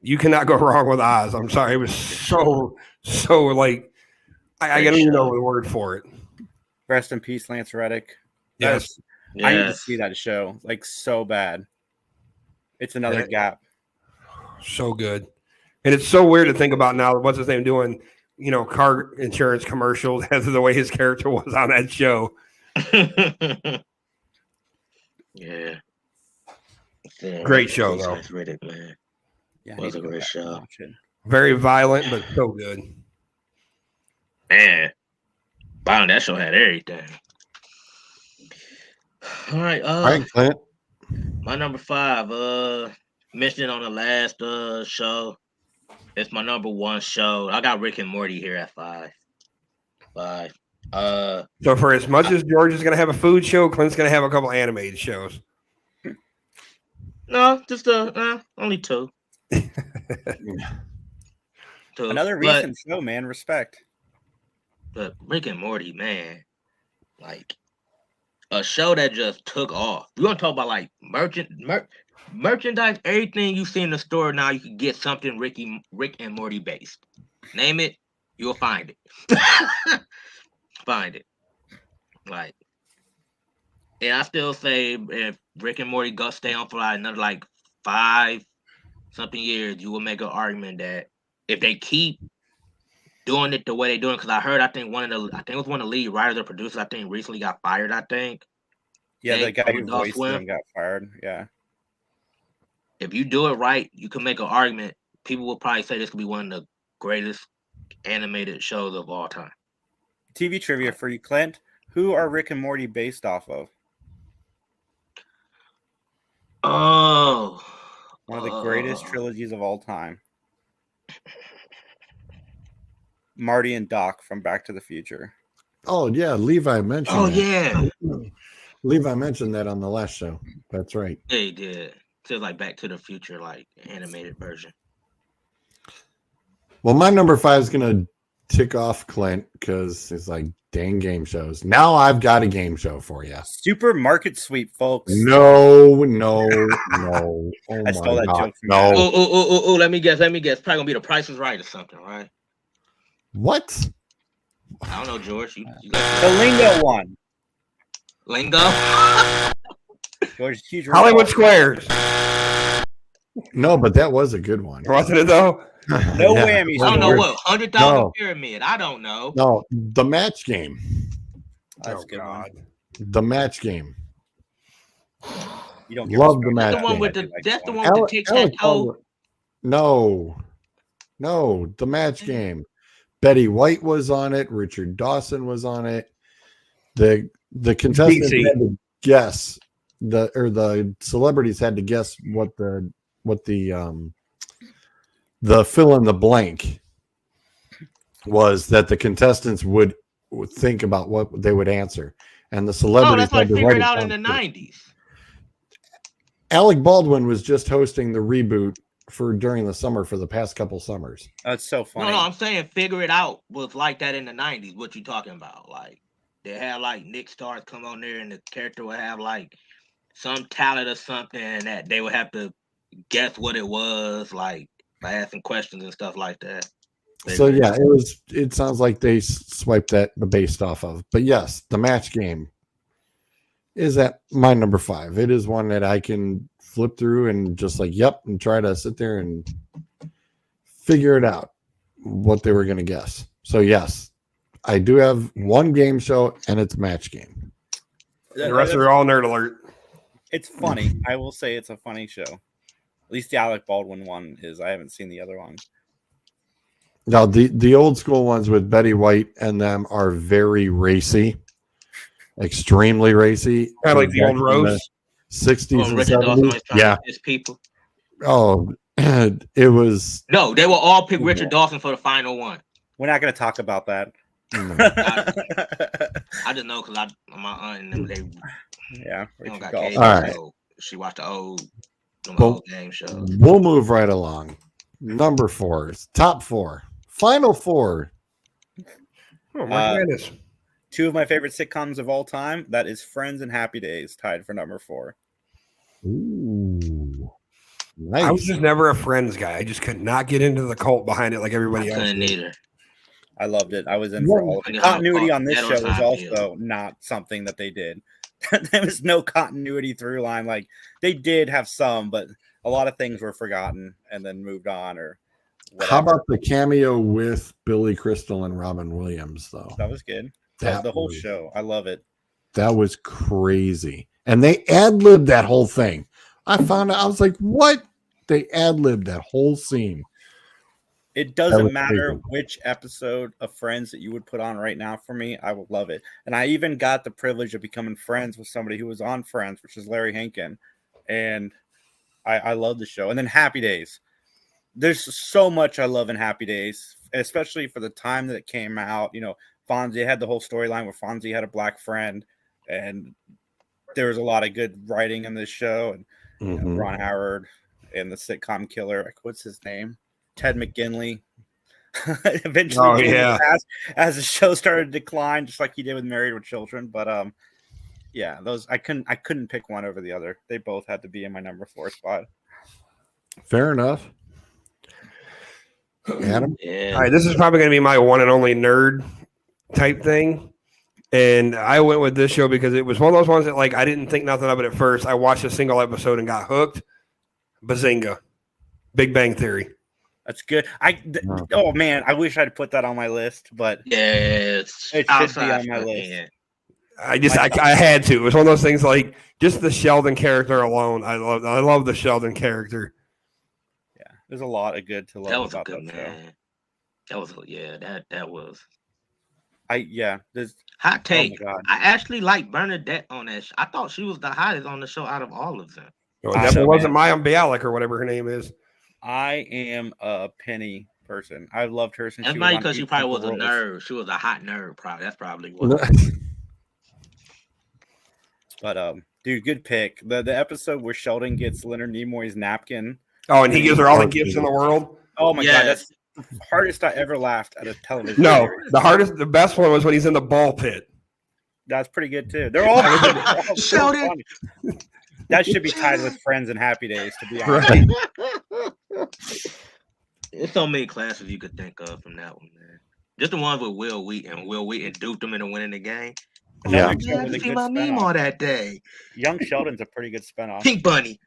You cannot go wrong with Oz. I'm sorry. It was so like, I don't even know the word for it. Rest in peace, Lance Reddick. Yes. I need to see that show, like, so bad. It's another gap. So good. And it's so weird to think about now. What's his name doing, car insurance commercials as the way his character was on that show. Yeah. Great show, though. Riddick, man. Yeah, it was a great show. Very violent, but so good. Man. Wow, that show had everything. All right, Clint. My number 5, mentioned on the last show. It's my number 1 show. I got Rick and Morty here at 5. So for as much as George is going to have a food show, Clint's going to have a couple animated shows. No, just only 2. 2. Another recent show, man. Respect. But Rick and Morty, man, like a show that just took off. We want to talk about like merchandise, everything you see in the store now. You can get something Rick and Morty based. Name it, you'll find it. Find it. Like, and I still say if Rick and Morty stay on for like another like 5-something years, you will make an argument that if they keep doing it the way they're doing, because I think it was one of the lead writers or producers, I think recently got fired, I think. Yeah, the guy from who Adult voiced Swim. him got fired. Yeah. If you do it right, you can make an argument. People will probably say this could be one of the greatest animated shows of all time. TV trivia for you, Clint. Who are Rick and Morty based off of? Oh, One of the greatest trilogies of all time. Marty and Doc from Back to the Future. Oh yeah, Levi mentioned. Oh that. yeah, Levi mentioned that on the last show. That's right. yeah, he did. Feels like Back to the Future, like animated version. Well, my number 5 is gonna tick off Clint because it's like dang game shows. Now I've got a game show for you. Super Market Sweep, folks. No. Oh I stole that joke from no. Oh, let me guess. Probably gonna be The Price is Right or something, right? What? I don't know, George. You The Lingo one. Lingo? George, huge Hollywood Squares. No, but that was a good one. Wasn't it though? No Yeah. whammies. I don't know what. $100 No. Pyramid. I don't know. No, the match game. That's Oh, a good God. one. The match game. You don't Love the respect match That's the one game. with the. That's the one Alec- with the tic Alec tac toe. Baldwin- No, the match game. Betty White was on it. Richard Dawson was on it. The contestants DC. had to guess the celebrities had to guess what the fill in the blank was that the contestants would think about what they would answer, and the Oh, celebrities that's like had to write figured it out down in the too. 90s. Alec Baldwin was just hosting the reboot for during the summer for the past couple summers. That's so funny. No, I'm saying figure it out was like that in the 90s. What you talking about? Like they had like Nick Stars come on there and the character would have like some talent or something that they would have to guess what it was, like by asking questions and stuff like that. So yeah, it sounds like they swiped the based off of. But yes, the match game is at my number 5. It is one that I can flip through and just like, yep, and try to sit there and figure it out what they were going to guess. So yes, I do have one game show and it's match game. The rest are all nerd alert. It's funny. I will say it's a funny show. At least the Alec Baldwin one is. I haven't seen the other ones. Now the old school ones with Betty White and them are very racy, extremely racy. Kind of like the old Rose. 60s and Richard Dawson 70s. always trying Yeah. to diss people. Oh, it was. No, they will all pick Richard Dawson for the final one. We're not going to talk about that. I just know because my aunt and them, they Yeah. don't Richard got Dawson. cable, All right. so she watched the old game shows. We'll move right along. Number 4, top 4, final 4. Oh my goodness. 2 of my favorite sitcoms of all time. That is Friends and Happy Days, tied for number 4. Ooh, nice. I was just never a Friends guy. I just could not get into the cult behind it like everybody I else. couldn't did. either. I loved it. I was in for all of it. Yeah. Continuity on this That show was is happy. also not something that they did. There was no continuity through line. Like they did have some, but a lot of things were forgotten and then moved on or whatever. How about the cameo with Billy Crystal and Robin Williams, though? That was good. That The whole was- show. I love it. That was crazy. And they ad-libbed that whole thing. I found out, I was like, what? They ad-libbed that whole scene. It That doesn't was matter crazy. which episode of Friends that you would put on right now for me. I would love it. And I even got the privilege of becoming friends with somebody who was on Friends, which is Larry Hankin. And I love the show. And then Happy Days. There's so much I love in Happy Days, especially for the time that it came out. You know, Fonzie had the whole storyline where Fonzie had a black friend. And there was a lot of good writing in this show. And you know, Mhm. Ron Howard and the sitcom killer, like what's his name? Ted McGinley. Eventually, Oh, came to yeah. pass as the show started to decline, just like he did with Married with Children. But yeah, those I couldn't pick one over the other. They both had to be in my number 4 spot. Fair enough. Adam? Yeah. All right, this is probably going to be my one and only nerd type thing. And I went with this show because it was one of those ones that, like, I didn't think nothing of it at first. I watched a single episode and got hooked. Bazinga. Big Bang Theory. That's good. Oh man, I wish I'd put that on my list, but Yes. it should be on my list. I had to. It was one of those things like just the Sheldon character alone. I love the Sheldon character. Yeah, there's a lot of good to love That was a about good that show. man. That was that was There's hot take. God. I actually like Bernadette on that. I thought she was the hottest on the show out of all of them. It definitely wasn't Maya Bialik or whatever her name is. I am a Penny person. I loved her since That's probably because she probably was a nerd. She was a hot nerd, probably. That's probably what. But dude, good pick. The episode where Sheldon gets Leonard Nimoy's napkin. Oh, and he gives her all the gifts in the world. Oh my God, that's the hardest I ever laughed at a television. No, the best one was when he's in the ball pit. That's pretty good too. They're all Sheldon. funny. That should be tied with Friends and Happy Days, to be honest. Right. There's so many classes you could think of from that one, man. Just the ones with Will Wheaton. Will Wheaton duped him into winning the game. Yeah. I didn't see my meme all that day. Young Sheldon's a pretty good spinoff. Pink Bunny.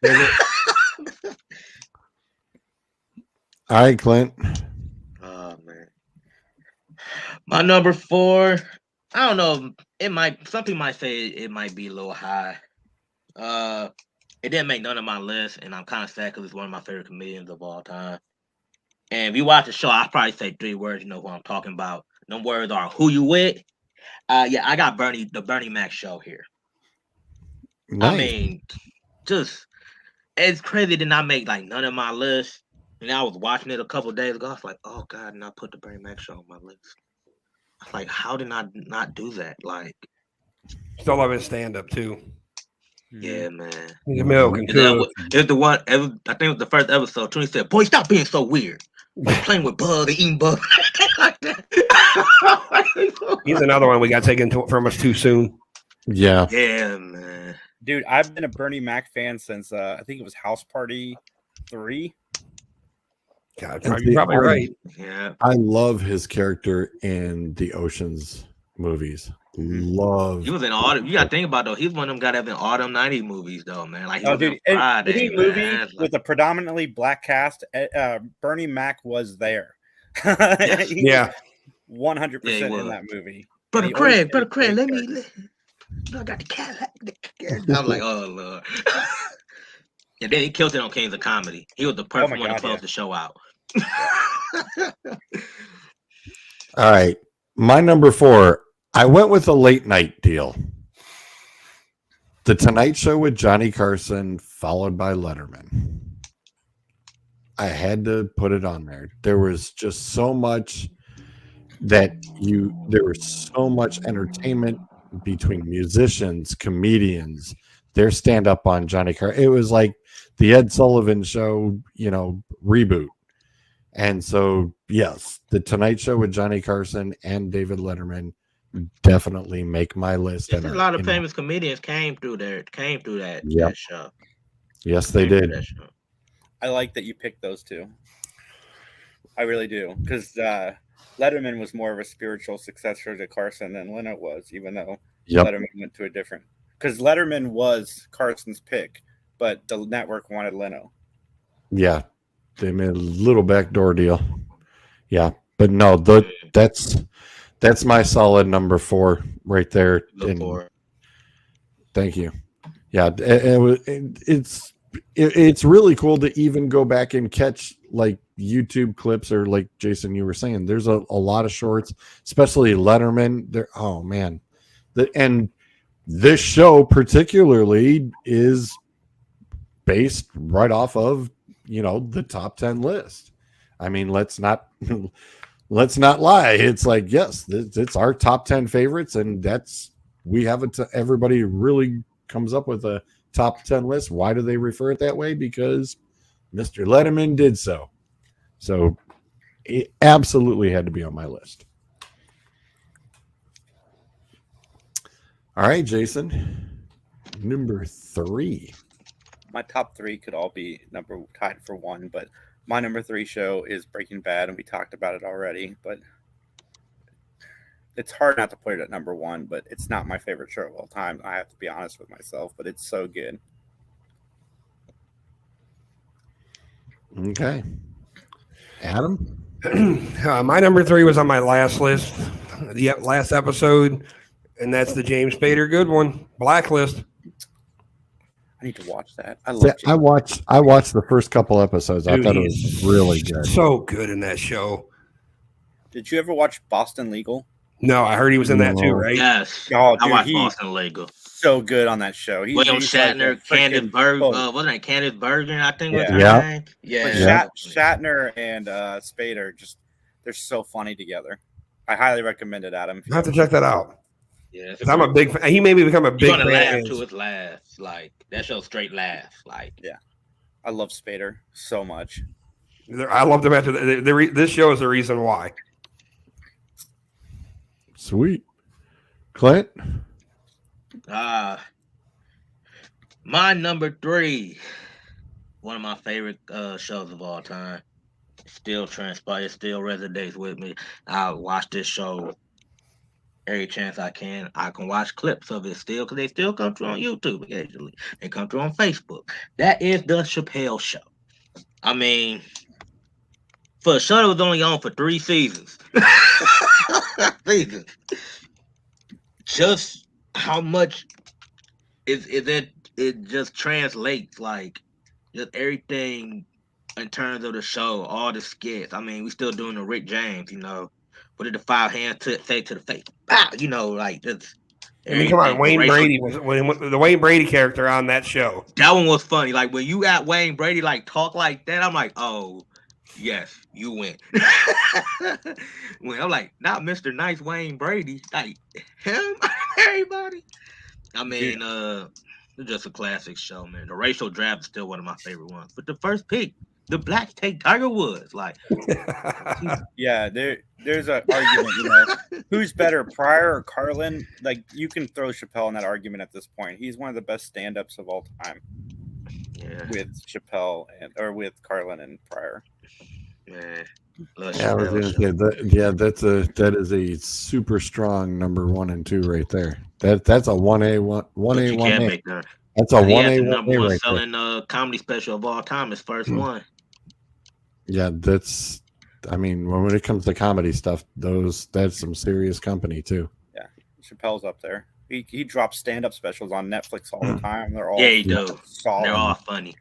All right, Clint. Oh man. My number 4. I don't know. Some people might say it might be a little high. It didn't make none of my list, and I'm kind of sad because it's one of my favorite comedians of all time. And if you watch the show, I'll probably say 3 words. You know who I'm talking about. Them words are "Who you with?" I got the Bernie Mac show here. Nice. I mean, just it's crazy it did not make like none of my list. And I was watching it a couple days ago. I was like, oh God, and I put the Bernie Mac show on my list. I was like, how did I not do that? Like, Still love his stand up too. yeah, man. The milk and cook. It's the one. I think it was the first episode. Tony said, "Boy, stop being so weird. Playing with bugs and eating bugs like that." He's another one we got taken from us too soon. Yeah. Yeah, man. Dude, I've been a Bernie Mac fan since I think it was House Party 3. God, you're probably right. Yeah. I love his character in the Ocean's movies. Love. He was in all. You gotta think about though. He's one of them guys that's in all them '90s movies though, man. Like, he was dude, in Friday, any movie man. with a predominantly black cast, Bernie Mac was there. Yeah, 100% Yeah, he in was. that movie. Brother And he Craig, always played let characters. me. I got the cat. I'm like, oh Lord. And then he killed it on Kings of Comedy. He was the perfect my one to God, close yeah. the show out. All right. My number 4. I went with a late night deal. The Tonight Show with Johnny Carson, followed by Letterman. I had to put it on there. There was just so much there was so much entertainment between musicians, comedians, their stand up on Johnny Carson. It was like the Ed Sullivan Show, reboot. And so, yes, the Tonight Show with Johnny Carson and David Letterman definitely make my list. There's a lot of famous comedians came through that Yep. show. Yes, they did. I like that you picked those two. I really do. Because Letterman was more of a spiritual successor to Carson than Leno was, even though Yep. Letterman went to a different. Because Letterman was Carson's pick, but the network wanted Leno. Yeah. They made a little backdoor deal. Yeah. But no, that's my solid number 4 right there. And thank you. Yeah. It's really cool to even go back and catch like YouTube clips, or like Jason, you were saying, there's a lot of shorts, especially Letterman. There, oh man. And this show particularly is based right off of, the top 10 list. I mean, let's not lie. It's like, yes, it's our top 10 favorites, and everybody really comes up with a top 10 list. Why do they refer it that way? Because Mr. Letterman did so. So it absolutely had to be on my list. All right, Jason, number 3. My top 3 could all be tied for 1, but my number 3 show is Breaking Bad, and we talked about it already, but it's hard not to put it at number 1, but it's not my favorite show of all time. I have to be honest with myself, but it's so good. Okay. Adam? My number 3 was on my last list, the last episode. And that's the James Spader good one, Blacklist. I need to watch that. I See, love. I watched the first couple episodes. I Dude, thought it was he's really good. So good in that show. Did you ever watch Boston Legal? No, I heard he was in that too, No. right? Yes. Oh, I dude, watched he's Boston Legal. so good on that show. William he's like a Shatner, Candace freaking Berg, poet. wasn't it Candace Bergen? I think was Yeah. her Yeah. name. But Yeah. Shatner and Spader they're so funny together. I highly recommend it, Adam. I have to check that out. Yeah. 'Cause I'm a big fan. He made me become a big You're gonna fan. laugh to his laughs. Like that show straight laugh. Like I love Spader so much. I loved him after this show is the reason why. Sweet. Clint? My number 3. One of my favorite shows of all time. Still transpires, still resonates with me. I watch this show every chance I can. I can watch clips of it still because they still come through on YouTube occasionally. They come through on Facebook. That is The Chappelle Show. I mean, for a show that was only on for 3 seasons. Just how much is it just translates like just everything in terms of the show, all the skits. I mean, we still doing the Rick James, what did the 5 hands say to the face? Pow! Like just I mean, come on, Wayne Brady was the Wayne Brady character on that show. That one was funny. Like when you got Wayne Brady like talk like that, I'm like, oh yes, you win. When I'm like, not Mr. Nice Wayne Brady, like him, everybody. I mean, it's just a classic show, man. The racial draft is still one of my favorite ones. But the first pick, the blacks take Tiger Woods. Like, Yeah, there's an argument, who's better, Pryor or Carlin? Like, you can throw Chappelle in that argument at this point. He's one of the best stand-ups of all time with Chappelle or with Carlin and Pryor. Man. Yeah, I was gonna say that is a super strong number 1 and 2 right there. That's a 1A, 1A. That's a 1A, number 1A one right selling comedy special of all time. His first one. Yeah, that's. I mean, when it comes to comedy stuff, that's some serious company too. Yeah, Chappelle's up there. He drops stand-up specials on Netflix all the time. They're all he do. solid. They're all funny.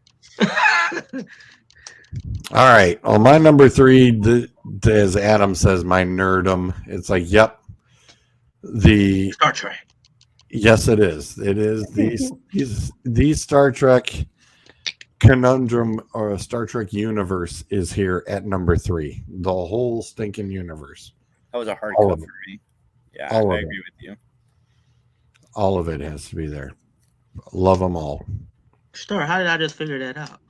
All right. On my number 3, as Adam says, my nerdum. It's like, yep. The Star Trek. Yes, it is. It is the Star Trek conundrum or Star Trek universe is here at number 3. The whole stinking universe. That was a hard All cut of for it. me. Yeah, All I of agree it. with you. All of it has to be there. Love them all. Star, how did I just figure that out?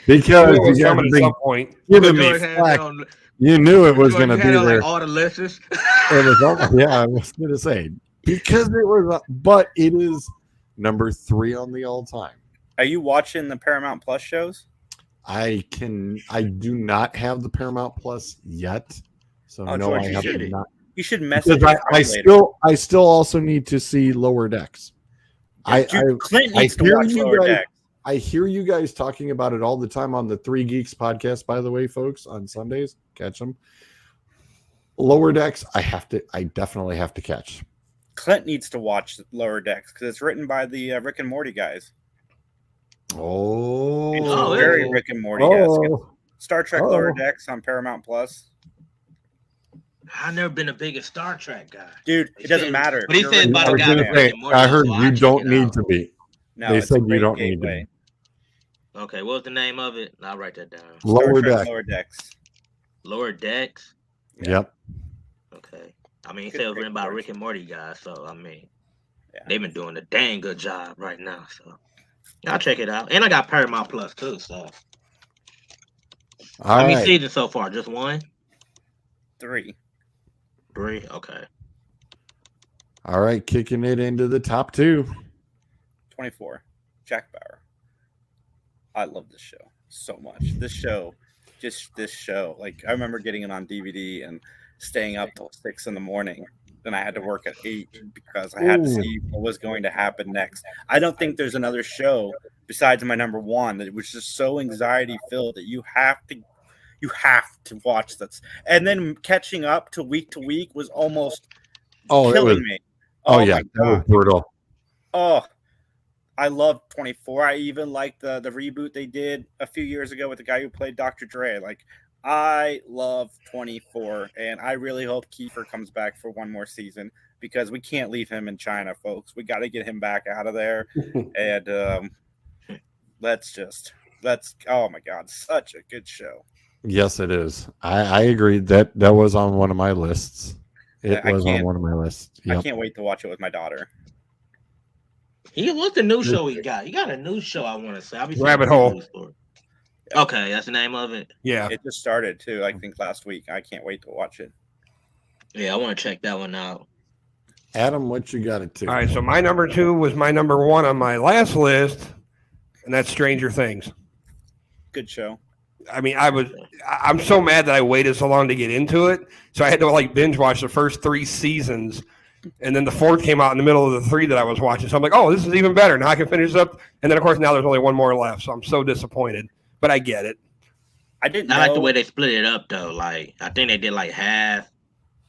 Because It was you coming guys at some been point. giving me flack. You knew it was going to be there. Like all the lists. It was almost, yeah, I was going to say because it was, but it is number 3 on the all time. Are you watching the Paramount Plus shows? I do not have the Paramount Plus yet, so Oh, no, George, I you have should. not. You should message. Because your friend later. I still also need to see Lower Decks. Dude, Clint needs to hear watch you Lower guys- Decks. I hear you guys talking about it all the time on the 3 Geeks podcast, by the way, folks, on Sundays. Catch them. Lower Decks, I definitely have to catch. Clint needs to watch Lower Decks because it's written by the Rick and Morty guys. Oh, It's Oh, very yeah. Rick and Morty-esque. oh, Star Trek Lower Decks on Paramount Plus. I've never been the biggest Star Trek guy. Dude, it doesn't matter. But he You're said Rick about I the was guy gonna that say, Rick and Morty, I heard so you I'll check don't it need out. to be. No, They it's said a you great don't need to gateway. be. Okay, what's the name of it? I'll write that down. Star Lower Trek Deck. Lower Decks. Lower Decks. Yep. Okay. I mean, he Good said it was written by pick, Rick and Morty guys, so I mean, Yeah. they've been doing a dang good job right now. So I'll check it out. And I got Paramount Plus too. So All how many right. seasons so far? Just 1? 3. 3? Okay. All right. Kicking it into the top 2. 24. Jack Bauer. I love this show so much. This show. Like, I remember getting it on DVD and staying up till 6 in the morning. Then I had to work at 8 because I had to see what was going to happen next. I don't think there's another show besides my number 1 that was just so anxiety filled that you have to watch this. And then catching up to week was almost Oh, it killing was. me. Oh, my yeah, that was God. brutal. Oh, I love 24. I even like the reboot they did a few years ago with the guy who played Dr. Dre. Like, I love 24, and I really hope Kiefer comes back for one more season because we can't leave him in China, folks. We got to get him back out of there. And let's oh my God, such a good show. Yes, it is. I agree that was on one of my lists. It was on one of my lists. Yep. I can't wait to watch it with my daughter. What's the new show he got? He got a new show, I want to say. Rabbit Hole. Okay, that's the name of it. Yeah. It just started too, I think last week. I can't wait to watch it. Yeah, I want to check that one out. Adam, what you got it to? All right, so my number 2 was my number 1 on my last list, and that's Stranger Things. Good show. I mean, I'm so mad that I waited so long to get into it. So I had to like binge watch the first 3 seasons. And then the 4th came out in the middle of the 3 that I was watching. So I'm like, oh, this is even better. Now I can finish this up. And then, of course, now there's only one more left. So I'm so disappointed. But I get it. I like the way they split it up, though. Like, I think they did like half,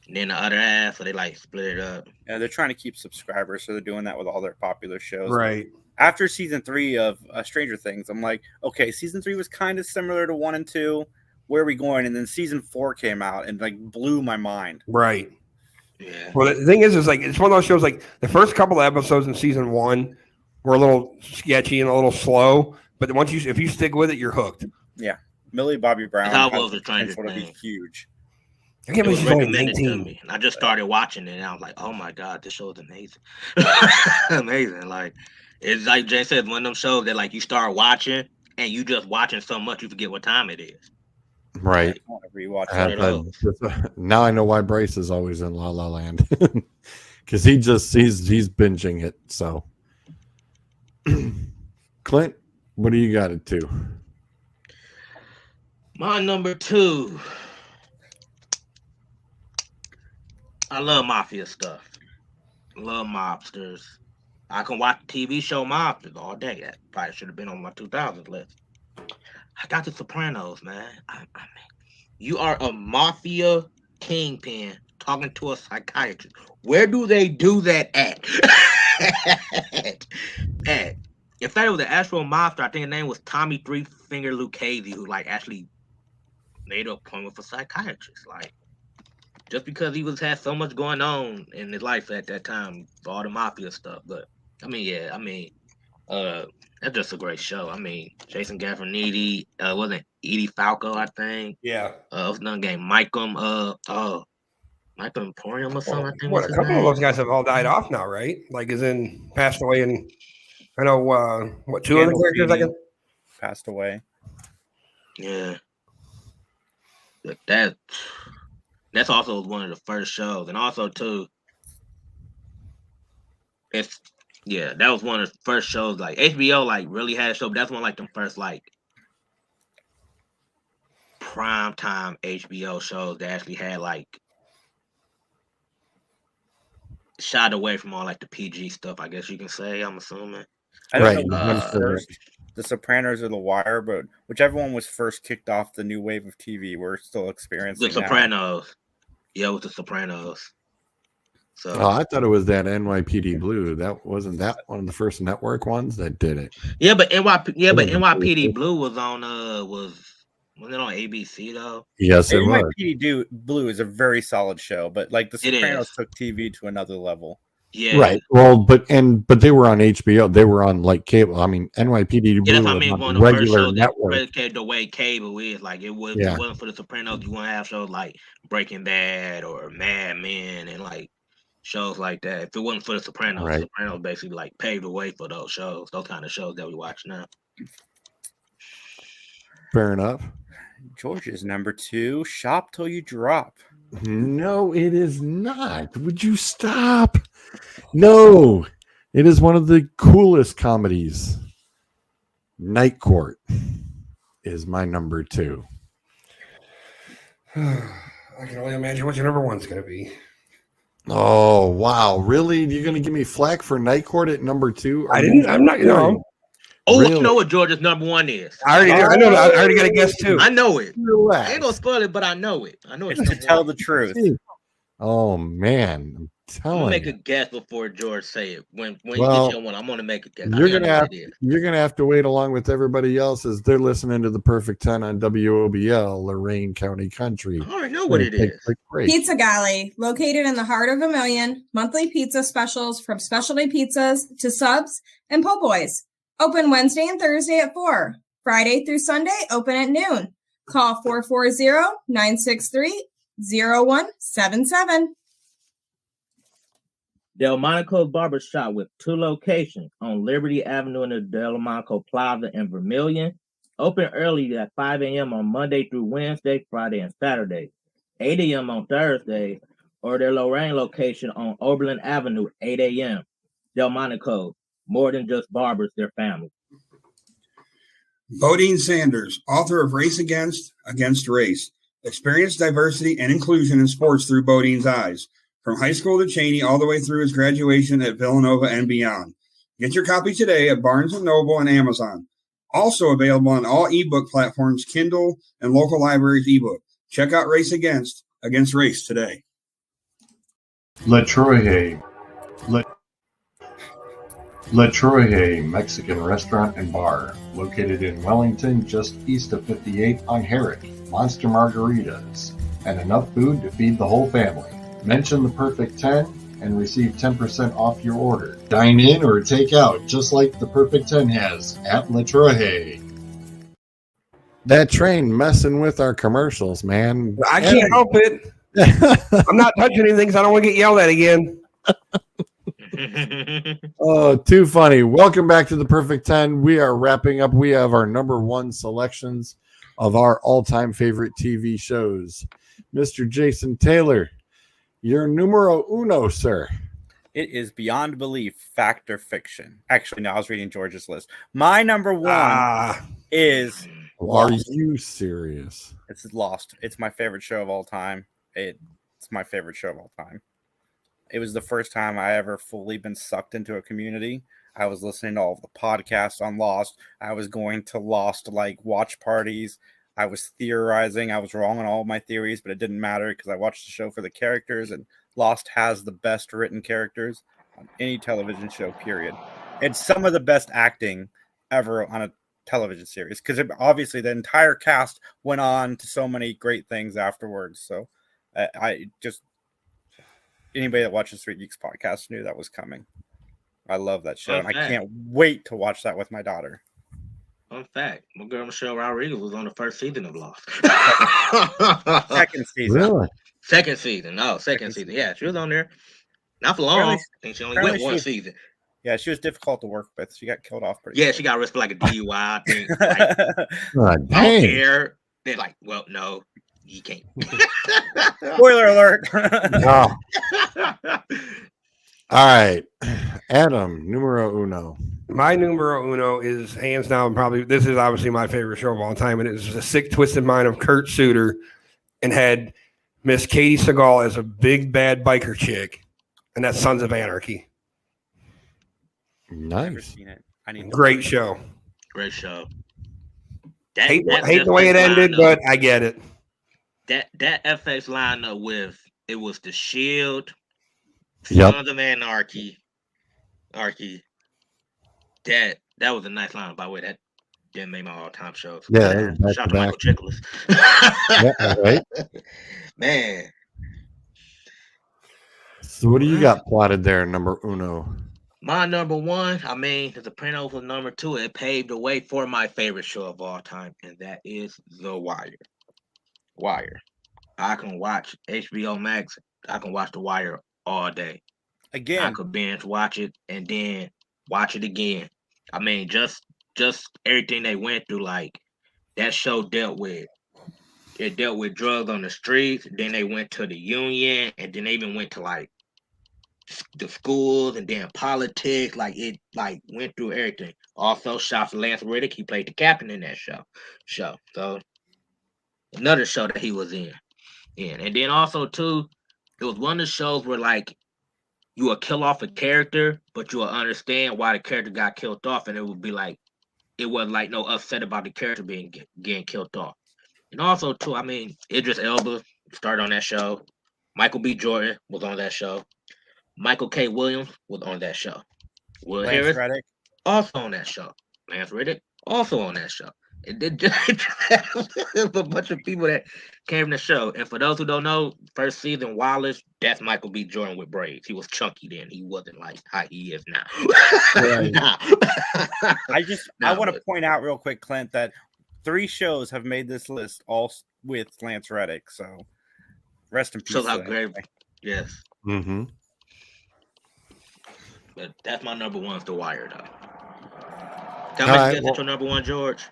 and then the other half. So they like split it up. Yeah, they're trying to keep subscribers. So they're doing that with all their popular shows. Right. After season 3 of Stranger Things, I'm like, okay, season 3 was kind of similar to 1 and 2. Where are we going? And then season 4 came out and like blew my mind. Right. Yeah. Well, the thing is like it's one of those shows. Like the first couple of episodes in season 1 were a little sketchy and a little slow, but if you stick with it, you're hooked. Yeah, Millie Bobby Brown. How was the Stranger to be Things? Huge. I can't It believe was she's only recommended to 19. me, and I just started watching it, and I was like, "Oh my God, this show is amazing, amazing!" Like it's like Jay said, one of them shows that like you start watching, and you just watching so much you forget what time it is. Right. I want to rewatch that. Now I know why Bryce is always in La La Land because he's binging it. So, Clint, what do you got it to? My number 2. I love mafia stuff. I love mobsters. I can watch the TV show Mobsters all day. That probably should have been on my 2000s list. I got The Sopranos, man. I mean, you are a mafia kingpin talking to a psychiatrist. Where do they do that at? In fact, it was the actual mobster. I think the name was Tommy Three Finger Lucchese, who like actually made an appointment for psychiatrists. Like, just because he had so much going on in his life at that time for all the mafia stuff. But I mean, that's just a great show. I mean, Jason Gaffarniti, wasn't Edie Falco, I think. Yeah. What's another game? Michael Emporium or something. I think. What, a couple of those guys have all died off now, right? Like, passed away, and I know two other characters passed away. Yeah. That's also one of the first shows, and also too, that was one of the first shows. Like HBO, like really had a show. But that's one like the first like prime time HBO shows that actually had like shied away from all like the PG stuff. I guess you can say. I'm assuming. I don't know first, The Sopranos or The Wire, but whichever one was first kicked off the new wave of TV, we're still experiencing. The Sopranos. Yeah, with The Sopranos. So I thought it was that NYPD Blue. That wasn't that one of the first network ones that did it. Yeah, but NYPD Blue was on wasn't it on ABC though? Yes, it was. NYPD Blue is a very solid show, but like The Sopranos took TV to another level. Yeah. Right. Well, but they were on HBO. They were on like cable. I mean, NYPD Blue was on regular network. The way cable is, like it wasn't for The Sopranos, you want to have shows like Breaking Bad or Mad Men and like shows like that. If it wasn't for The Sopranos, right. The Sopranos basically like paved the way for those shows, those kind of shows that we watch now. Fair enough. George's number 2, Shop Till You Drop. No, it is not. Would you stop? No, it is one of the coolest comedies. Night Court is my number 2. I can only imagine what your number 1's going to be. Oh, wow. Really? You're going to give me flack for Night Court at number 2? I'm not, Oh, really? You know what George's number 1 is. I already got a guess too. I know it. Relax. I ain't gonna spoil it, but I know it. I know it's to tell the truth. Oh man, I'm gonna telling make you. a guess before George say it. When you Well, get your one, I'm gonna make a guess. You're I think I gonna know have what it is. you're gonna have to wait along with everybody else as they're listening to the Perfect 10 on WOBL, Lorain County Country. I already know what it Take a is. quick break. Pizza Galley, located in the heart of Vermillion, monthly pizza specials from specialty pizzas to subs and po' boys. Open Wednesday and Thursday at 4. Friday through Sunday, open at noon. Call 440-963-0177. Delmonico's Barbershop with 2 locations on Liberty Avenue in the Delmonico Plaza in Vermillion. Open early at 5 a.m. on Monday through Wednesday, Friday, and Saturday. 8 a.m. on Thursday, or their Lorain location on Oberlin Avenue, 8 a.m. Delmonico, more than just barbers, their family. Bodine Sanders, author of Race Against Race. Experience diversity and inclusion in sports through Bodine's eyes. From high school to Cheney, all the way through his graduation at Villanova and beyond. Get your copy today at Barnes & Noble and Amazon. Also available on all ebook platforms, Kindle, and local libraries ebook. Check out Race Against Race today. La Troje Mexican Restaurant and Bar, located in Wellington, just east of 58 on Herrick. Monster margaritas, and enough food to feed the whole family. Mention the Perfect 10 and receive 10% off your order. Dine in or take out, just like the Perfect 10 has at La Troje. That train messing with our commercials, man. I can't help it. I'm not touching anything because I don't want to get yelled at again. Oh, too funny. Welcome back to the Perfect 10. We are wrapping up. We have our number 1 selections of our all-time favorite TV shows. Mr. Jason Taylor, your numero uno, sir. It is beyond belief, fact or fiction. Actually, no, I was reading George's list. My number 1 is Are Lost. you serious? It's Lost. It's my favorite show of all time. It's my favorite show of all time. It was the first time I ever fully been sucked into a community. I was listening to all of the podcasts on Lost. I was going to Lost like watch parties. I was theorizing. I was wrong on all of my theories, but it didn't matter because I watched the show for the characters, and Lost has the best written characters on any television show, period. It's some of the best acting ever on a television series because obviously the entire cast went on to so many great things afterwards. So I just, anybody that watches Three Geeks podcast knew that was coming. I love that show, and I can't wait to watch that with my daughter. Fun fact: my girl Michelle Rodriguez was on the first season of Lost. Second season. Really? Second season. No, second season. Yeah, she was on there. Not for long. I think she only went one season. Yeah, she was difficult to work with. She got killed off pretty Yeah, quick. she got arrested for like a DUI. I think. Like, God, I don't dang. care. They're like, well, no, you can't. Spoiler alert. Oh. All right. Adam, numero uno. My numero uno is hands down probably, this is obviously my favorite show of all time, and it's The Sick Twisted Mind of Kurt Sutter, and had Miss Katie Seagal as a big bad biker chick, and that's Sons of Anarchy. Never Nice. seen it. I need to Great watch it. show. Great show. Hate the way it ended, but I get it. That FX lineup with it was The Shield, Yep. Sons of Anarchy. That was a nice lineup, by the way. That didn't make my all-time shows. Yeah, that was back Shout to out to back. Michael Chiklis. Yeah, right. Man, So what do you got plotted there, number uno? my number 1, I mean, The Sopranos was number 2. It paved the way for my favorite show of all time, and that is The Wire. Wire. I can watch HBO Max. I can watch The Wire all day. I Again, could binge watch it and then watch it again. I mean, just everything they went through. Like that show dealt with drugs on the streets. Then they went to the union, and then they even went to like the schools, and then politics. Like it went through everything. Also, shot for Lance Reddick. He played the captain in that show. So another show that he was in. And then also too, it was one of the shows where like you will kill off a character, but you will understand why the character got killed off, and it would be like it wasn't like no upset about the character getting killed off. And also too, I mean, Idris Elba started on that show. Michael B. Jordan was on that show. Michael K. Williams was on that show. Will Lance Harris Reddick. also on that show. Lance Reddick also on that show. It did just a bunch of people that came to the show. And for those who don't know, first season Wallace, that's Michael B. Jordan with braids. He was chunky then. He wasn't like how he is now. I want to point out real quick, Clint, that 3 shows have made this list all with Lance Reddick. So rest in peace. Shows how great. Yes. Mm-hmm. But that's my number one, is The Wire, though. Tell me, that's your number one, George.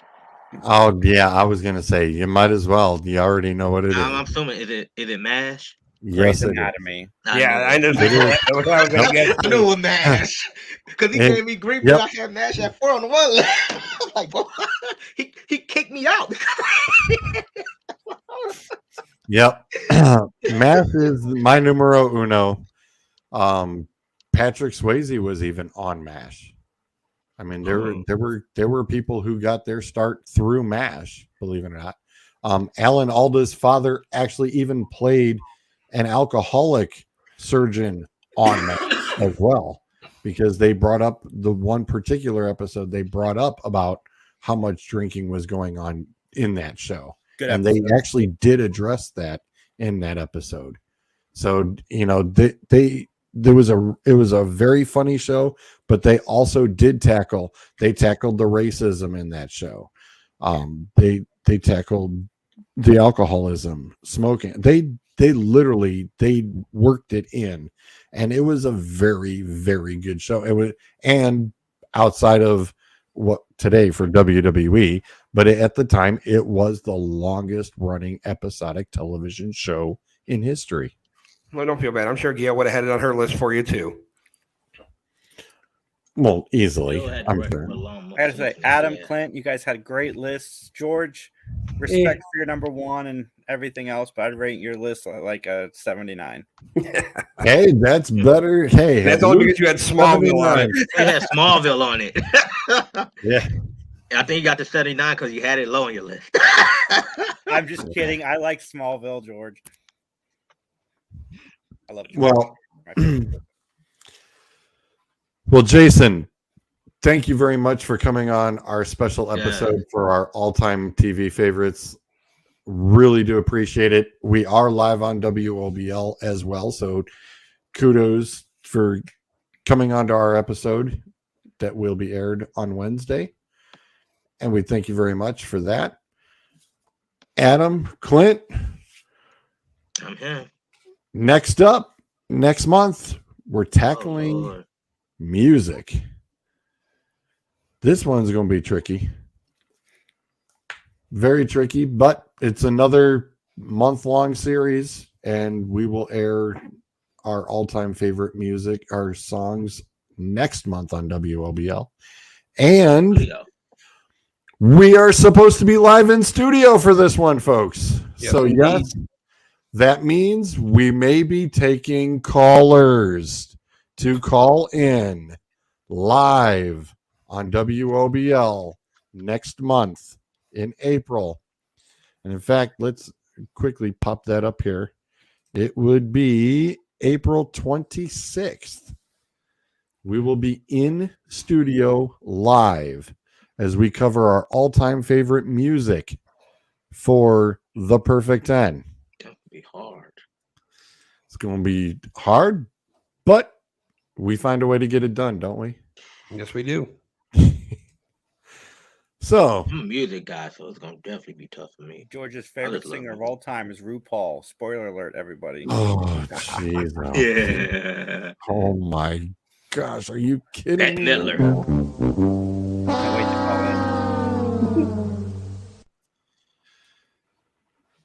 Oh yeah, I was gonna say you might as well. You already know what it is. I'm assuming is it MASH? Yes, Grey's Anatomy. I know. I knew it was MASH because he gave me grief when I had MASH at 4 on the one list. Like, boy, he kicked me out. Yep, MASH is my numero uno. Patrick Swayze was even on MASH. I mean, there were people who got their start through MASH, believe it or not. Alan Alda's father actually even played an alcoholic surgeon on MASH as well, because they brought up the one particular episode. They brought up about how much drinking was going on in that show, and they actually did address that in that episode. So you know, it was a very funny show, but they also tackled the racism in that show. They tackled the alcoholism, smoking. They literally worked it in, and it was a very, very good show. It was, and outside of what today for WWE, but at the time it was the longest running episodic television show in history. Well, don't feel bad. I'm sure Gail would have had it on her list for you too. Well, easily. I'm sure. I gotta say, Adam, Clint, you guys had great lists. George, respect for your number one and everything else, but I'd rate your list like a 79. Hey, that's better. Hey, that's only because you had Smallville on it. You had Smallville on it. Yeah. I think you got the 79 because you had it low on your list. I'm just kidding. I like Smallville, George. I love George. Well, Jason, thank you very much for coming on our special episode for our all-time TV favorites. Really do appreciate it. We are live on WOBL as well, so kudos for coming on to our episode that will be aired on Wednesday. And we thank you very much for that. Adam, Clint, I'm here. Next up, next month, we're tackling music. This one's going to be tricky. Very tricky, but it's another month-long series, and we will air our all-time favorite music, our songs, next month on WOBL. And we are supposed to be live in studio for this one, folks. Yes, so, yes, that means we may be taking callers to call in live on WOBL next month in April. And in fact, let's quickly pop that up here. It would be April 26th. We will be in studio live as we cover our all-time favorite music for The Perfect 10. It's going to be hard. It's going to be hard, but we find a way to get it done, don't we? Yes, we do. So, I'm a music guy, so it's going to definitely be tough for me. George's favorite singer of all time is RuPaul. Spoiler alert, everybody. Oh, jeez. Yeah. Oh, my gosh. Are you kidding me? Miller. Can't wait to call in.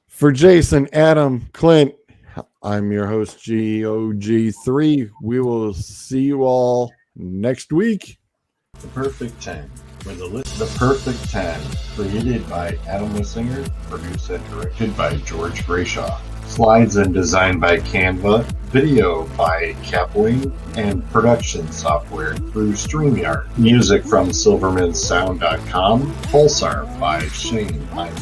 For Jason, Adam, Clint, I'm your host, GOG3. We will see you all next week. The Perfect 10. The Perfect 10, created by Adam Wissinger, produced and directed by George Brayshaw. Slides and designed by Canva, video by Capwing, and production software through StreamYard. Music from SilvermanSound.com, Pulsar by Shane Myers.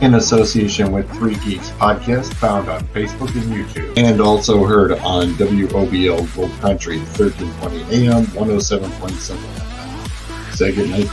in association with Three Geeks Podcast, found on Facebook and YouTube, and also heard on WOBL Gold Country, 1320 AM, 107.7 FM. Say goodnight.